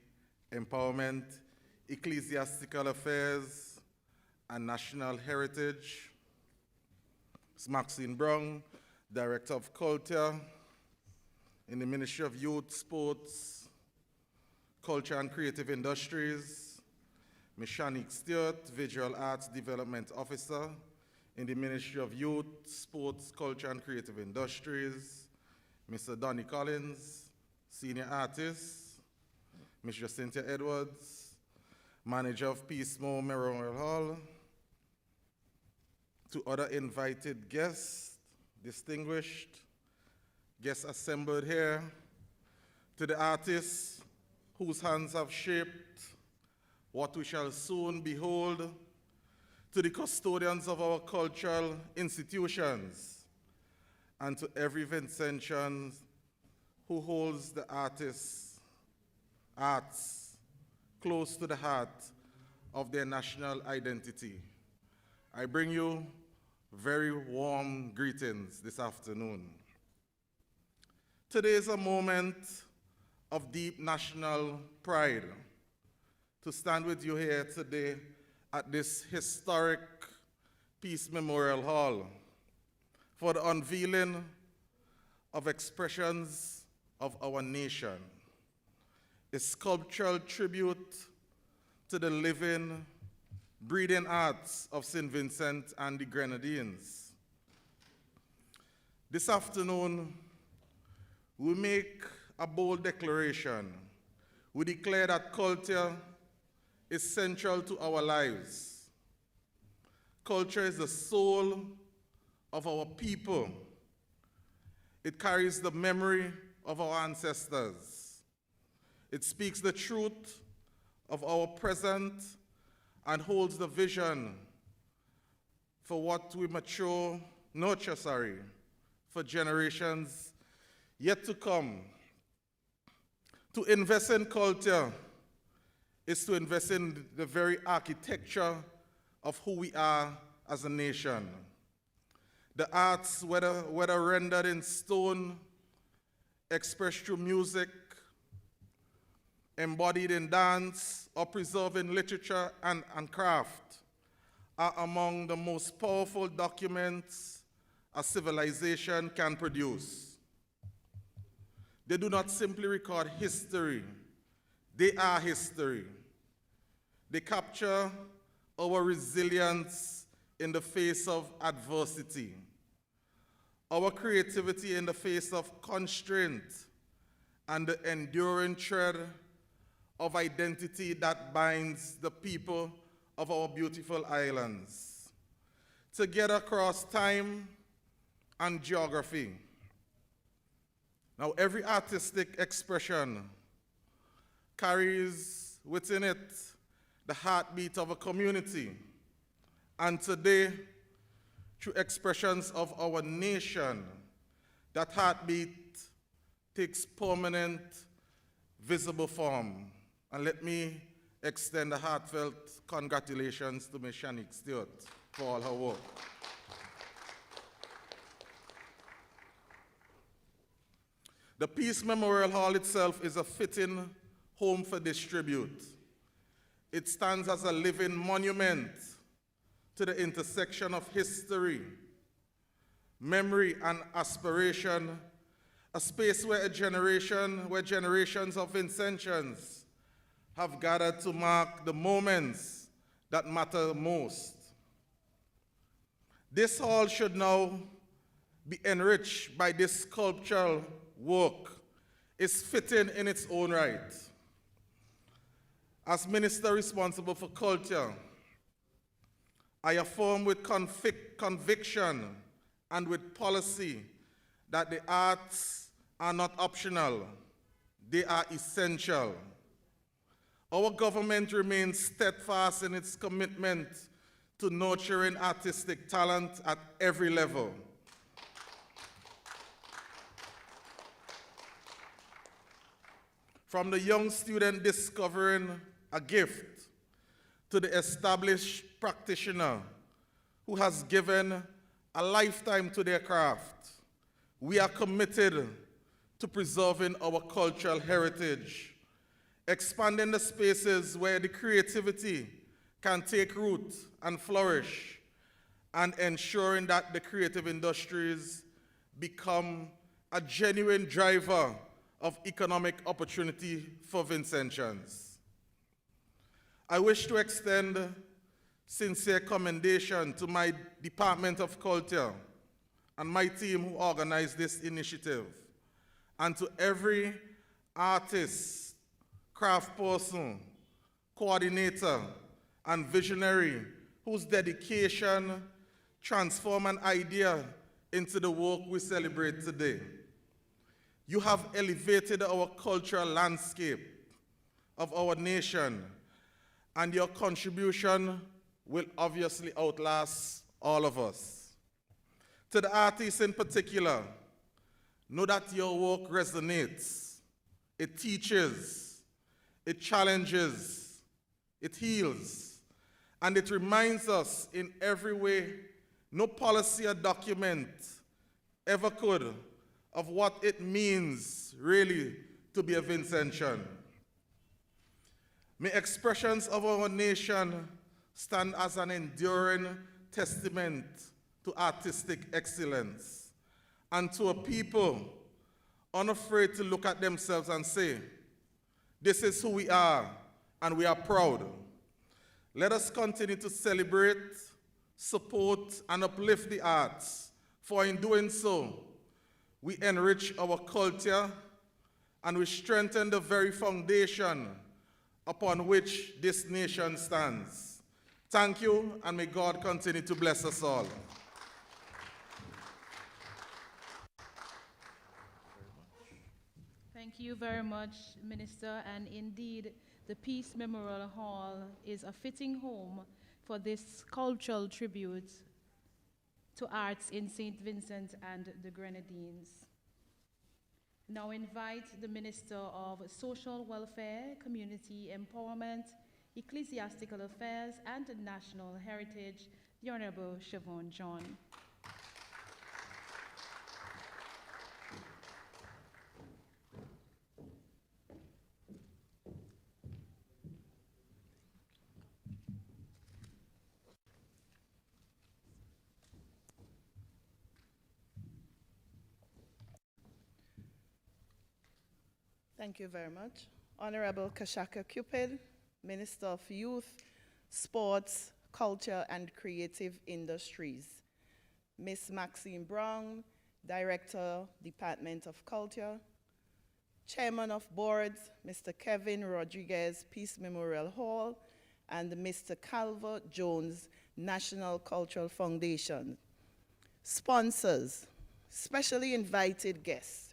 Empowerment, Ecclesiastical Affairs, and National Heritage. Ms. Maxine Brown, Director of Culture in the Ministry of Youth, Sports, Culture and Creative Industries. Ms. Shanique Stewart, Visual Arts Development Officer in the Ministry of Youth, Sports, Culture and Creative Industries. Mr. Donnie Collins, Senior Artist. Ms. Jacinthia Edwards, Manager of 𝘗𝑒𝑠 Memorial Hall. To other invited guests, distinguished guests assembled here, to the artists whose hands have shaped what we shall soon behold, to the custodians of our cultural institutions, and to every Vincentian who holds the arts close to the heart of their national identity. I bring you very warm greetings this afternoon. Today is a moment of deep national pride to stand with you here today at this historic Peace Memorial Hall for the unveiling of expressions of our nation, a sculptural tribute to the living, breathing arts of St. Vincent and the Grenadines. This afternoon, we make a bold declaration. We declare that culture is central to our lives. Culture is the soul of our people. It carries the memory of our ancestors. It speaks the truth of our present and holds the vision for what we nurture for generations yet to come. To invest in culture is to invest in the very architecture of who we are as a nation. The arts, whether rendered in stone, expressed through music, embodied in dance, or preserved in literature and craft, are among the most powerful documents a civilization can produce. They do not simply record history, they are history. They capture our resilience in the face of adversity, our creativity in the face of constraint, and the enduring thread of identity that binds the people of our beautiful islands together across time and geography. Now, every artistic expression carries within it the heartbeat of a community, and today, through expressions of our nation, that heartbeat takes permanent, visible form. And let me extend a heartfelt congratulations to Ms. Shanique Stewart for all her work. The Peace Memorial Hall itself is a fitting home for this tribute. It stands as a living monument to the intersection of history, memory, and aspiration, a space where generations of Vincentians have gathered to mark the moments that matter most. This hall should now be enriched by this sculptural work. It's fitting in its own right. As minister responsible for culture, I affirm with conviction and with policy that the arts are not optional, they are essential. Our government remains steadfast in its commitment to nurturing artistic talent at every level. From the young student discovering a gift to the established practitioner who has given a lifetime to their craft, we are committed to preserving our cultural heritage, expanding the spaces where the creativity can take root and flourish, and ensuring that the creative industries become a genuine driver of economic opportunity for Vincentians. I wish to extend sincere commendation to my Department of Culture and my team who organized this initiative, and to every artist, craft person, coordinator, and visionary whose dedication transformed an idea into the work we celebrate today. You have elevated our cultural landscape of our nation, and your contribution will obviously outlast all of us. To the artists in particular, know that your work resonates, it teaches, it challenges, it heals, and it reminds us in every way no policy or document ever could of what it means really to be a Vincentian. May expressions of our nation stand as an enduring testament to artistic excellence and to a people unafraid to look at themselves and say, this is who we are and we are proud. Let us continue to celebrate, support, and uplift the arts, for in doing so, we enrich our culture and we strengthen the very foundation upon which this nation stands. Thank you, and may God continue to bless us all. Thank you very much, Minister, and indeed, the Peace Memorial Hall is a fitting home for this cultural tribute to arts in St. Vincent and the Grenadines. Now invite the Minister of Social Welfare, Community Empowerment, Ecclesiastical Affairs, and National Heritage, the Honorable Siobhan John. Thank you very much. Honorable 𝐶𝑰𝑚𝑒, Minister of Youth, Sports, Culture, and Creative Industries. Ms. Maxine Brown, Director, Department of Culture. Chairman of Boards, Mr. Kevin Rodriguez, Peace Memorial Hall, and Mr. Calvert Jones, National Cultural Foundation. Sponsors, specially invited guests,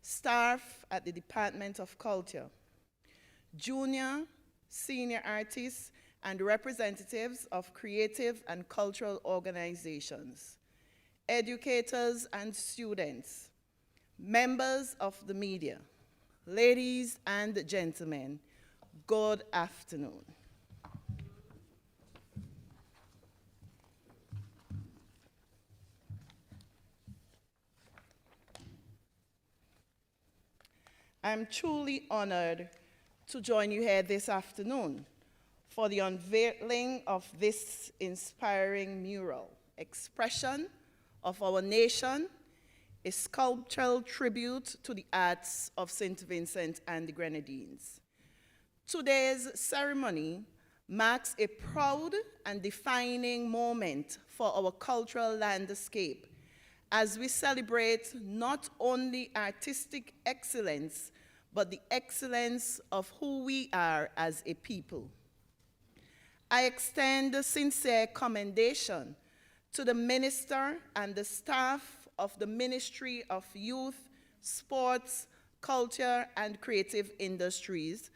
staff at the Department of Culture, junior, senior artists, and representatives of creative and cultural organizations, educators and students, members of the media, ladies and gentlemen, good afternoon. I'm truly honored to join you here this afternoon for the unveiling of this inspiring mural, expression of our nation, a sculptural tribute to the arts of St. Vincent and the Grenadines. Today's ceremony marks a proud and defining moment for our cultural landscape as we celebrate not only artistic excellence, but the excellence of who we are as a people. I extend a sincere commendation to the Minister and the staff of the Ministry of Youth, Sports, Culture, and Creative Industries,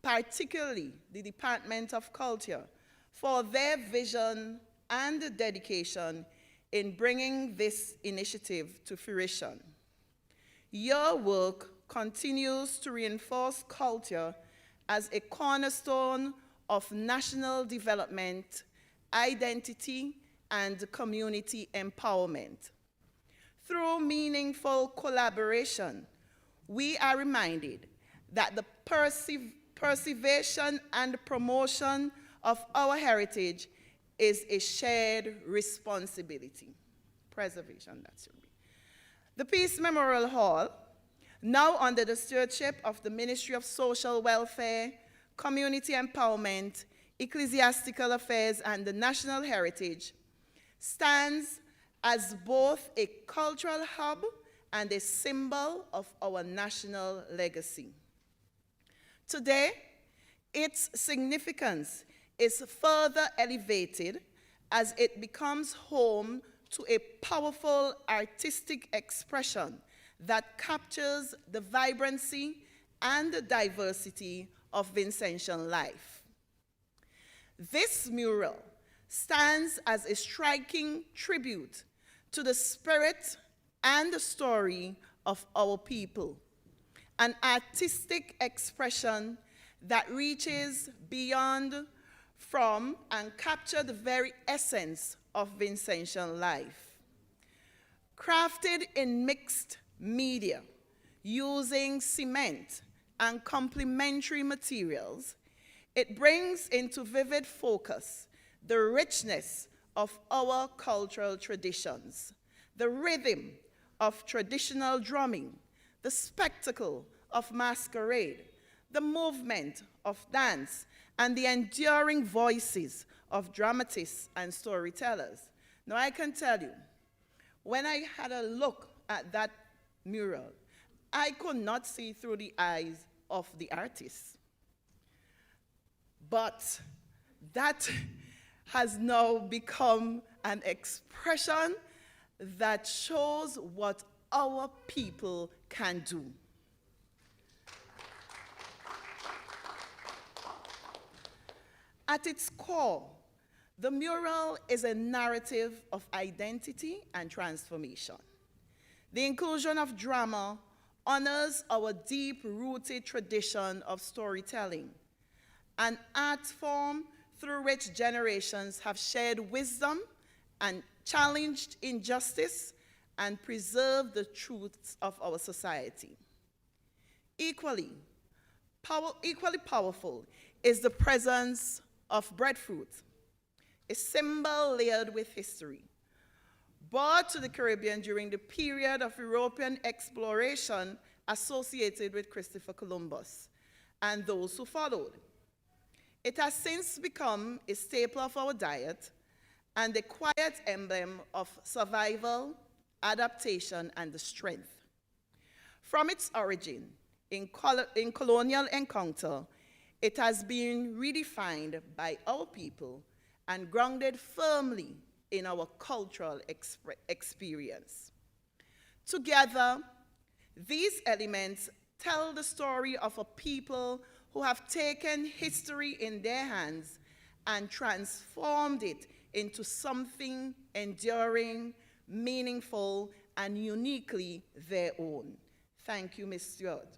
particularly the Department of Culture, for their vision and dedication in bringing this initiative to fruition. Your work continues to reinforce culture as a cornerstone of national development, identity, and community empowerment. Through meaningful collaboration, we are reminded that the preservation and promotion of our heritage is a shared responsibility. Preservation, that should be. The Peace Memorial Hall, now under the stewardship of the Ministry of Social Welfare, Community Empowerment, Ecclesiastical Affairs, and the National Heritage, stands as both a cultural hub and a symbol of our national legacy. Today, its significance is further elevated as it becomes home to a powerful artistic expression that captures the vibrancy and the diversity of Vincentian life. This mural stands as a striking tribute to the spirit and the story of our people, an artistic expression that reaches beyond, from, and captures the very essence of Vincentian life. Crafted in mixed media, using cement and complementary materials, it brings into vivid focus the richness of our cultural traditions, the rhythm of traditional drumming, the spectacle of masquerade, the movement of dance, and the enduring voices of dramatists and storytellers. Now, I can tell you, when I had a look at that mural, I could not see through the eyes of the artist. But that has now become an expression that shows what our people can do. At its core, the mural is a narrative of identity and transformation. The inclusion of drama honors our deep-rooted tradition of storytelling, an art form through which generations have shared wisdom and challenged injustice and preserved the truths of our society. Equally powerful is the presence of breadfruit, a symbol layered with history. Brought to the Caribbean during the period of European exploration associated with Christopher Columbus and those who followed. It has since become a staple of our diet and a quiet emblem of survival, adaptation, and strength. From its origin in colonial encounter, it has been redefined by our people and grounded firmly in our cultural experience. Together, these elements tell the story of a people who have taken history in their hands and transformed it into something enduring, meaningful, and uniquely their own. Thank you, Ms. Stewart.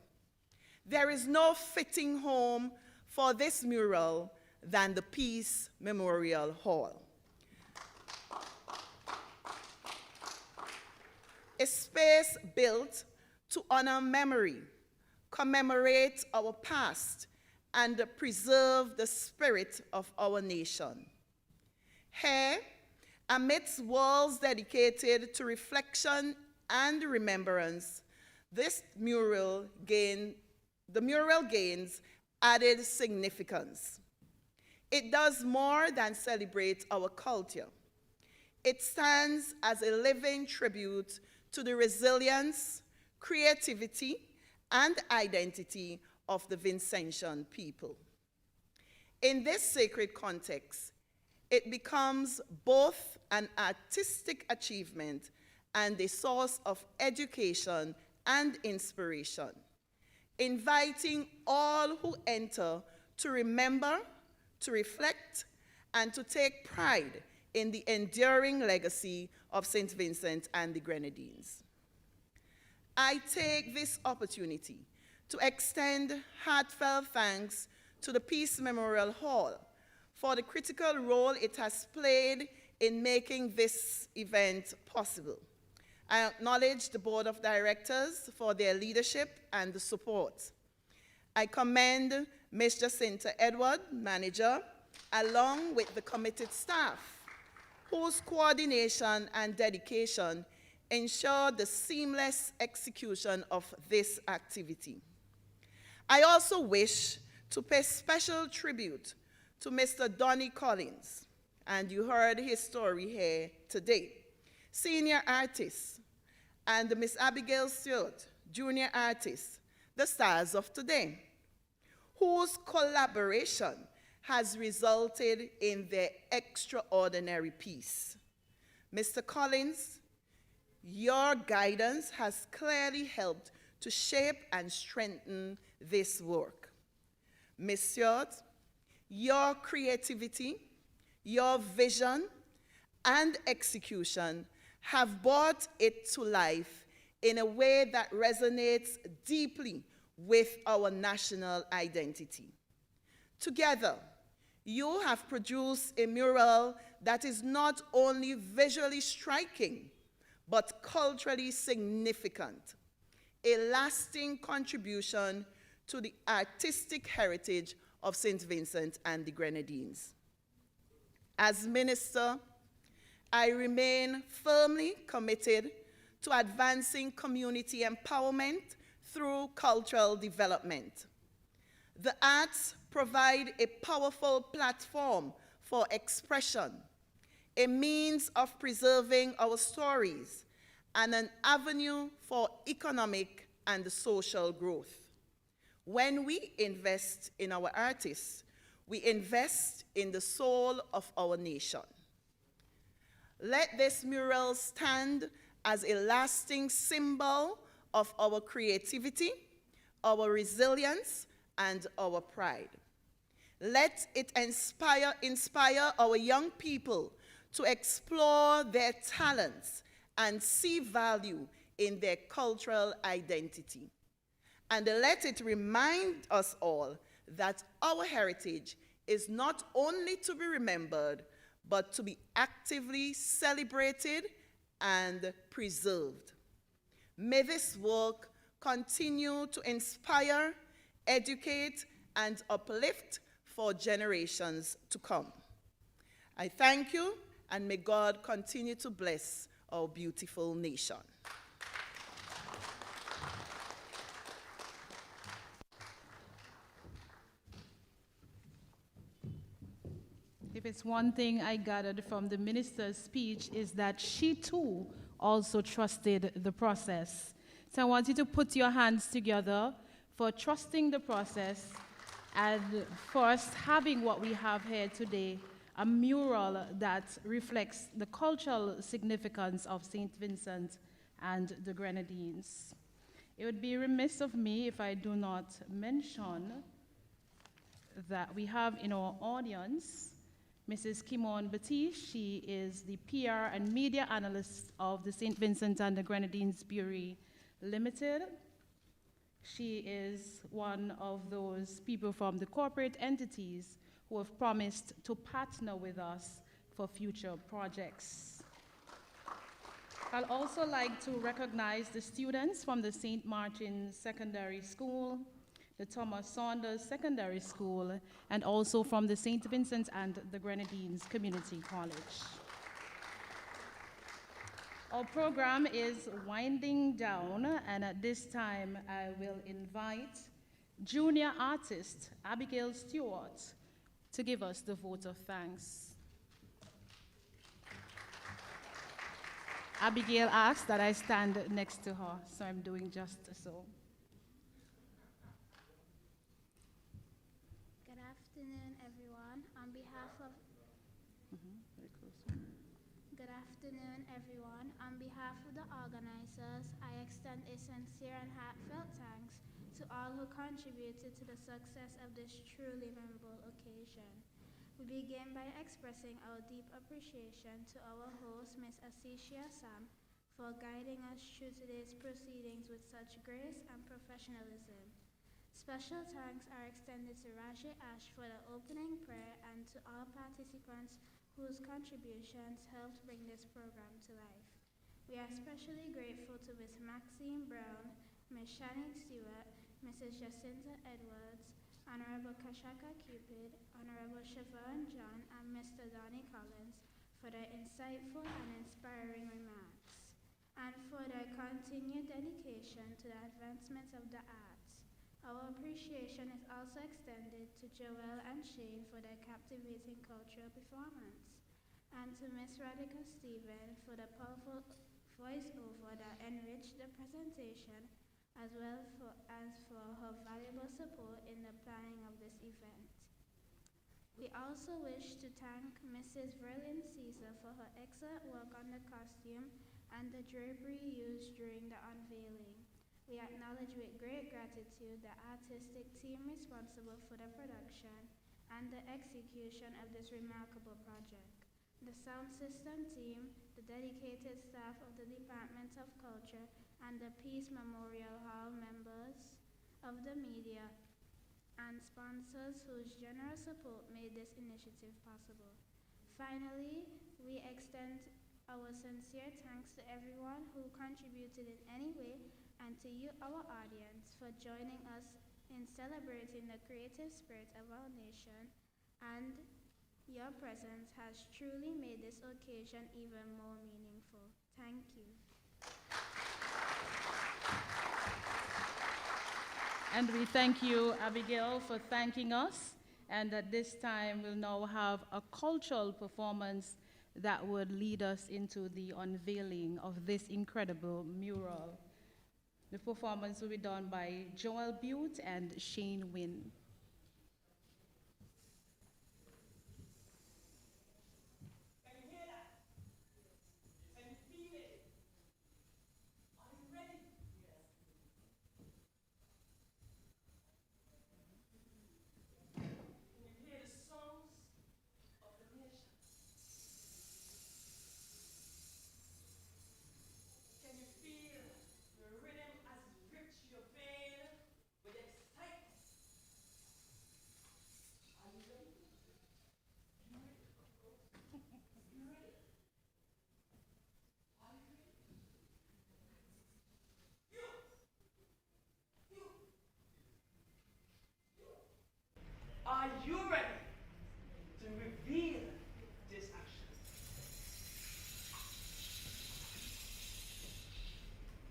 There is no fitting home for this mural than the Peace Memorial Hall. A space built to honor memory, commemorate our past, and preserve the spirit of our nation. Here, amidst walls dedicated to reflection and remembrance, the mural gains added significance. It does more than celebrate our culture. It stands as a living tribute to the resilience, creativity, and identity of the Vincentian people. In this sacred context, it becomes both an artistic achievement and a source of education and inspiration, inviting all who enter to remember, to reflect, and to take pride in the enduring legacy of St. Vincent and the Grenadines. I take this opportunity to extend heartfelt thanks to the Peace Memorial Hall for the critical role it has played in making this event possible. I acknowledge the Board of Directors for their leadership and the support. I commend Ms. Jacinta Edward, Manager, along with the committed staff, whose coordination and dedication ensure the seamless execution of this activity. I also wish to pay special tribute to Mr. Donnie Collins, and you heard his story here today, senior artist, and Miss Abigail Stewart, junior artist, the stars of today, whose collaboration has resulted in their extraordinary piece. Mr. Collins, your guidance has clearly helped to shape and strengthen this work. Ms. Stewart, your creativity, your vision, and execution have brought it to life in a way that resonates deeply with our national identity. Together, you have produced a mural that is not only visually striking, but culturally significant, a lasting contribution to the artistic heritage of St. Vincent and the Grenadines. As minister, I remain firmly committed to advancing community empowerment through cultural development. The arts provide a powerful platform for expression, a means of preserving our stories, and an avenue for economic and social growth. When we invest in our artists, we invest in the soul of our nation. Let this mural stand as a lasting symbol of our creativity, our resilience, and our pride. Let it inspire our young people to explore their talents and see value in their cultural identity. And let it remind us all that our heritage is not only to be remembered, but to be actively celebrated and preserved. May this work continue to inspire, educate, and uplift for generations to come. I thank you, and may God continue to bless our beautiful nation. If it's one thing I gathered from the minister's speech is that she too also trusted the process. So I want you to put your hands together for trusting the process and for us having what we have here today, a mural that reflects the cultural significance of St. Vincent and the Grenadines. It would be remiss of me if I do not mention that we have in our audience Mrs. 𝐶𝘰𝑚𝑡. She is the PR and media analyst of the St. Vincent and the Grenadines Bureau Limited. She is one of those people from the corporate entities who have promised to partner with us for future projects. I'd also like to recognize the students from the St. Martin's Secondary School, the Thomas Saunders Secondary School, and also from the St. Vincent and the Grenadines Community College. Our program is winding down, and at this time I will invite junior artist Abigail Stewart to give us the vote of thanks. Abigail asked that I stand next to her, so I'm doing just so. Good afternoon, everyone. On behalf of the organizers, I extend a sincere and heartfelt thanks to all who contributed to the success of this truly memorable occasion. We begin by expressing our deep appreciation to our host, Ms. Asishia Sam, for guiding us through today's proceedings with such grace and professionalism. Special thanks are extended to 𝑚𝘠𝑑𝘦 for the opening prayer and to all participants whose contributions helped bring this program to life. We are especially grateful to Ms. Maxine Brown, Ms. Shannon Stewart, Mrs. Jacinta Edwards, Honorable Kashaka Cupid, Honorable Siobhan John, and Mr. Donnie Collins for their insightful and inspiring remarks, and for their continued dedication to the advancement of the arts. Our appreciation is also extended to Joel and Shane for their captivating cultural performance, and to Ms. Radhika Stephen for the powerful voiceover that enriched the presentation, as well as for her valuable support in the planning of this event. We also wish to thank Mrs. Verlin Caesar for her excellent work on the costume and the drapery used during the unveiling. We acknowledge with great gratitude the artistic team responsible for the production and the execution of this remarkable project, the sound system team, the dedicated staff of the Department of Culture, and the Peace Memorial Hall members of the media and sponsors whose generous support made this initiative possible. Finally, we extend our sincere thanks to everyone who contributed in any way, and to you, our audience, for joining us in celebrating the creative spirit of our nation, and your presence has truly made this occasion even more meaningful. Thank you. And we thank you, Abigail, for thanking us. And at this time, we'll now have a cultural performance that would lead us into the unveiling of this incredible mural. The performance will be done by 𝑗𝑜𝑒𝑙 and Shane Wynn. Are you ready to reveal this action?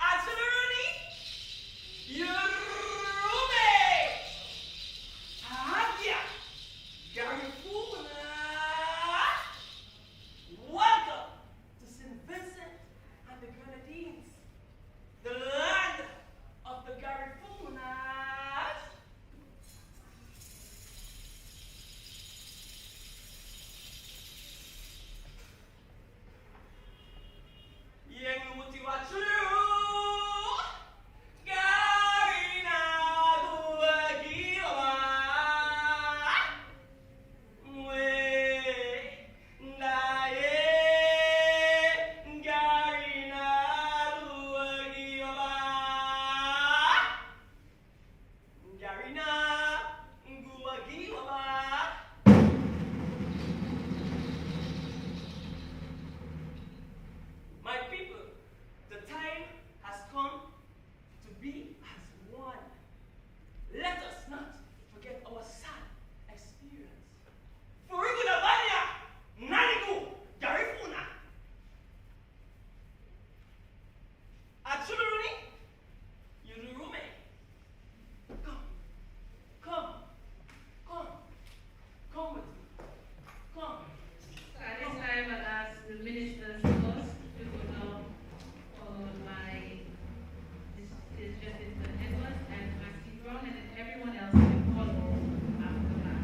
Artillery, welcome to St. Vincent and the Grenadines, the land of the Garifunas. My people, the time has come to be as one. Let us not forget our sad experience. Furigudabanya, Nanigu, Garifuna. Atsuluruni, Yururume. Come with me. Come. At this time, I'll ask the ministers first to go down, followed by Mrs. Jacinta Edwards and Maxine Brown, and then everyone else will follow after that.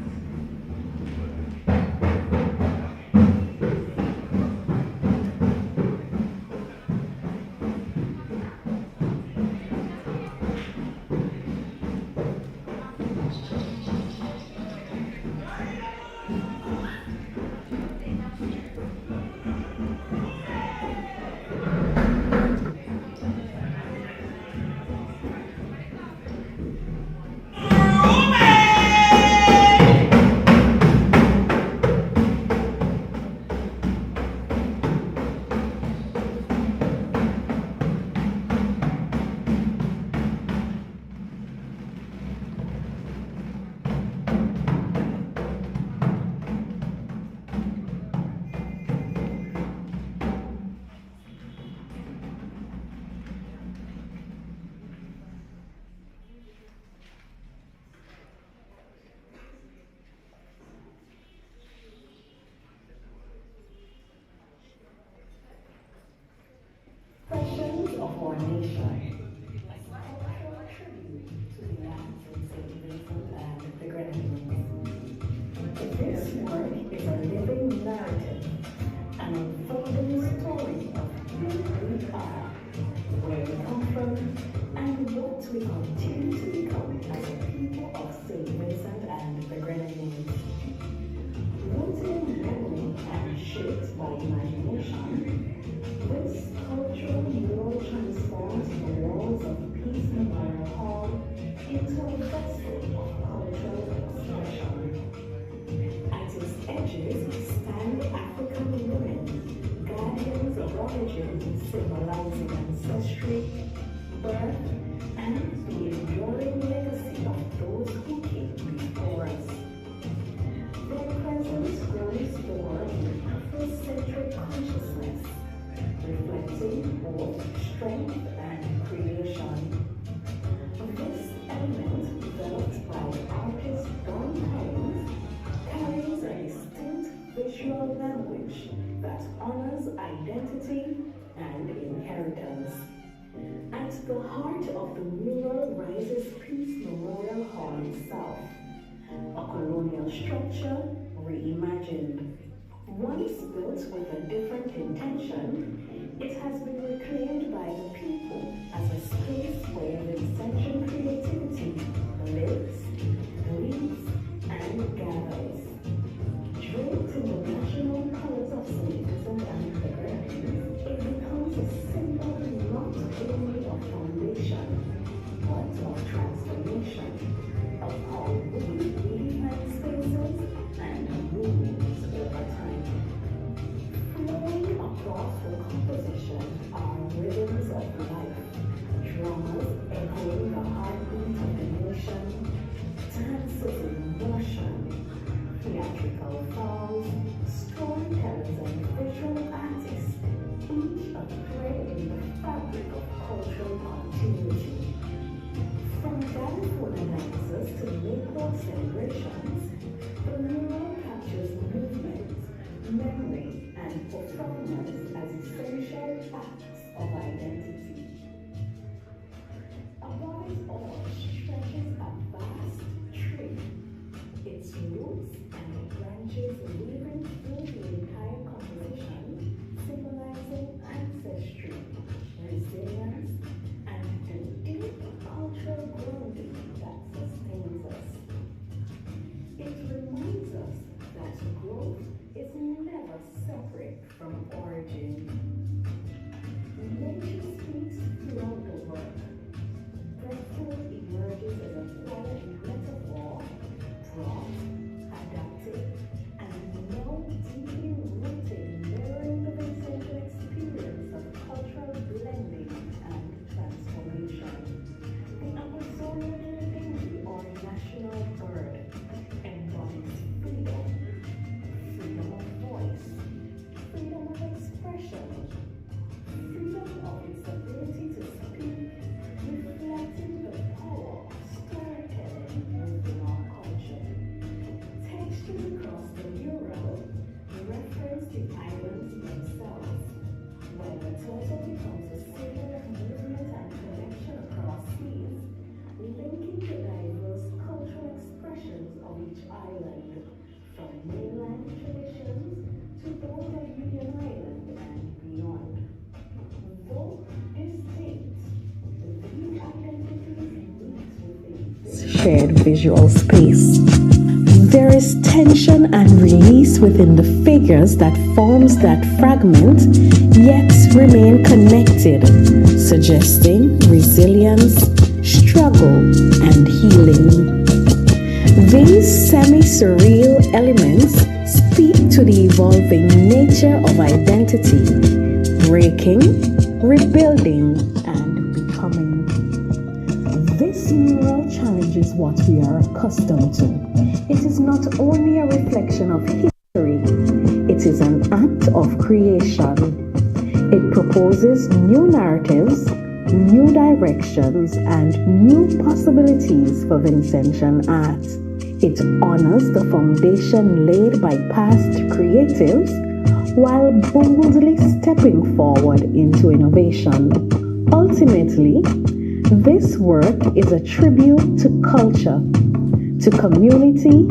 by imagination, this sculptural mural transforms the walls of Peace Memorial Hall into a vessel of cultural expression. At its edges stand African women, guardians of origin, symbolizing ancestry, birth, and the enduring legacy of those who came before us. Their presence grows toward an Afrocentric consciousness, reflecting both strength and creation. This element, developed by artist Don Collins, carries a distinct visual language that honors identity and inheritance. At the heart of the mural rises Peace Memorial Hall itself, a colonial structure reimagined. Once built with a different intention, it has been reclaimed by the people as a space where Vincentian creativity lives, breathes, and gathers. Draped in the national colors of St. Vincent and the Grenadines, it becomes a symbol not only of foundation, but of transformation, of how we redefine spaces and movements over time. Flowing across the composition are rhythms of life, drummers echoing the heartbeat of the nation, dances in motion, theatrical forms, storytellers and visual artists, each a thread in the fabric of cultural continuity. From California dances to Mayport celebrations, the mural captures movement, memory, and performance as essential acts of identity. Above it all stretches a vast tree, its roots and branches weaving through the entire composition, symbolizing ancestry, resilience, and the deep cultural grounding that sustains us. It reminds us that growth is never separate from origin. Nature speaks throughout the work. Breathwork emerges as a quiet metaphor, brought, adapted, and now deeply rooted, mirroring the Vincentian experience of cultural blending and transformation. The Amazonian 𝑢𝘯𝑑𝘦, or national bird, embodies freedom, freedom of voice, freedom of expression, freedom of its ability to speak, reflecting the power of storytelling within our culture. Textures across the mural reference the islands themselves, where the turtle becomes a symbol of movement and connection across seas, linking the diverse cultural expressions of each island, from mainland traditions to those of Union Island and beyond. Though distinct, these identities meet within shared visual space. There is tension and release within the figures that forms that fragment, yet remain connected, suggesting resilience, struggle, and healing. These semi-surreal elements speak to the evolving nature of identity, breaking, rebuilding, and becoming. This mural challenges what we are accustomed to. It is not only a reflection of history, it is an act of creation. It proposes new narratives, new directions, and new possibilities for Vincentian art. It honors the foundation laid by past creatives while boldly stepping forward into innovation. Ultimately, this work is a tribute to culture, to community,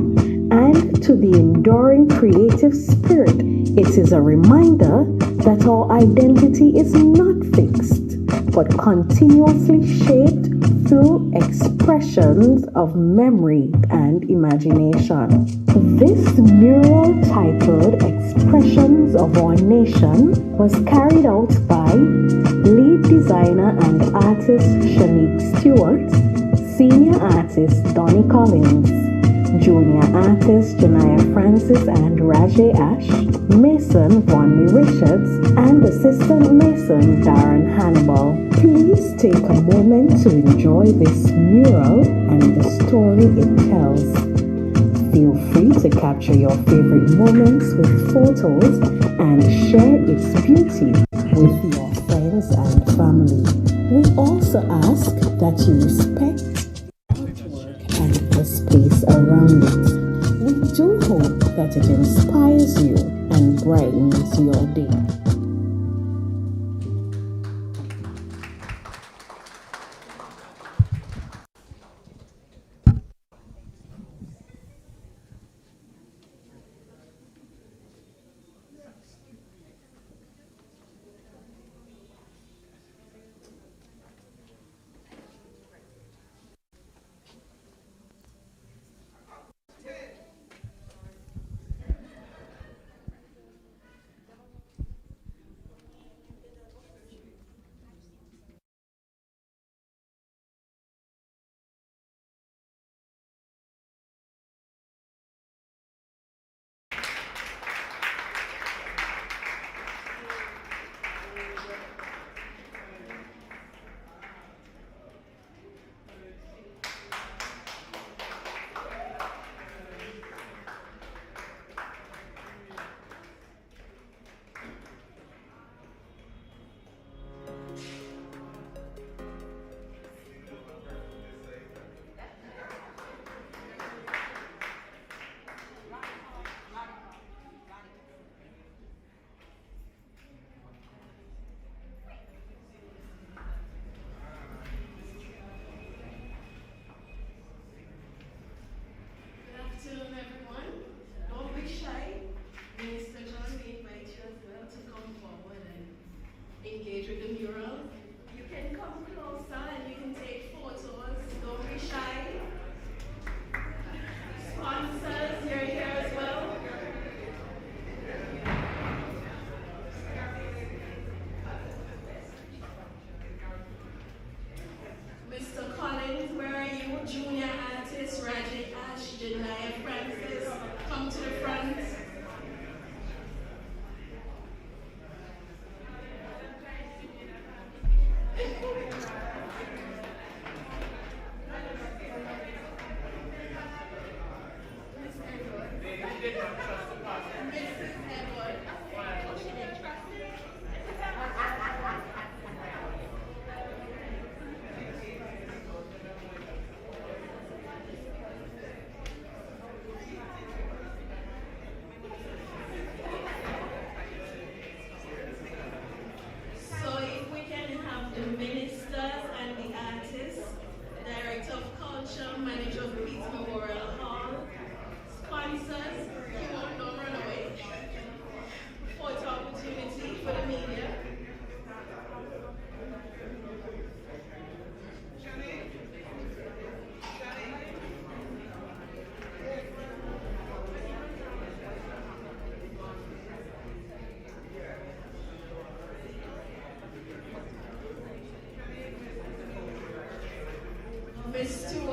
and to the enduring creative spirit. It is a reminder that our identity is not fixed, but continuously shaped through expressions of memory and imagination. This mural titled Expressions of Our Nation was carried out by lead designer and artist Shanique Stewart, senior artist Donnie Collins, junior artist Janaya Francis and Rajay Ash, mason Vonnie Richards, and assistant mason Darren Hannibal. Please take a moment to enjoy this mural and the story it tells. Feel free to capture your favorite moments with photos and share its beauty with your friends and family. We also ask that you respect artwork and the space around it. We do hope that it inspires you and brightens your day. Engage with the mural. You can come closer and you can take photos. Don't be shy. Sponsors, you're here as well. Mr. Collins, where are you? Junior artist, Rajay Ash, Janaya Francis, come to the front. Miss Stewart.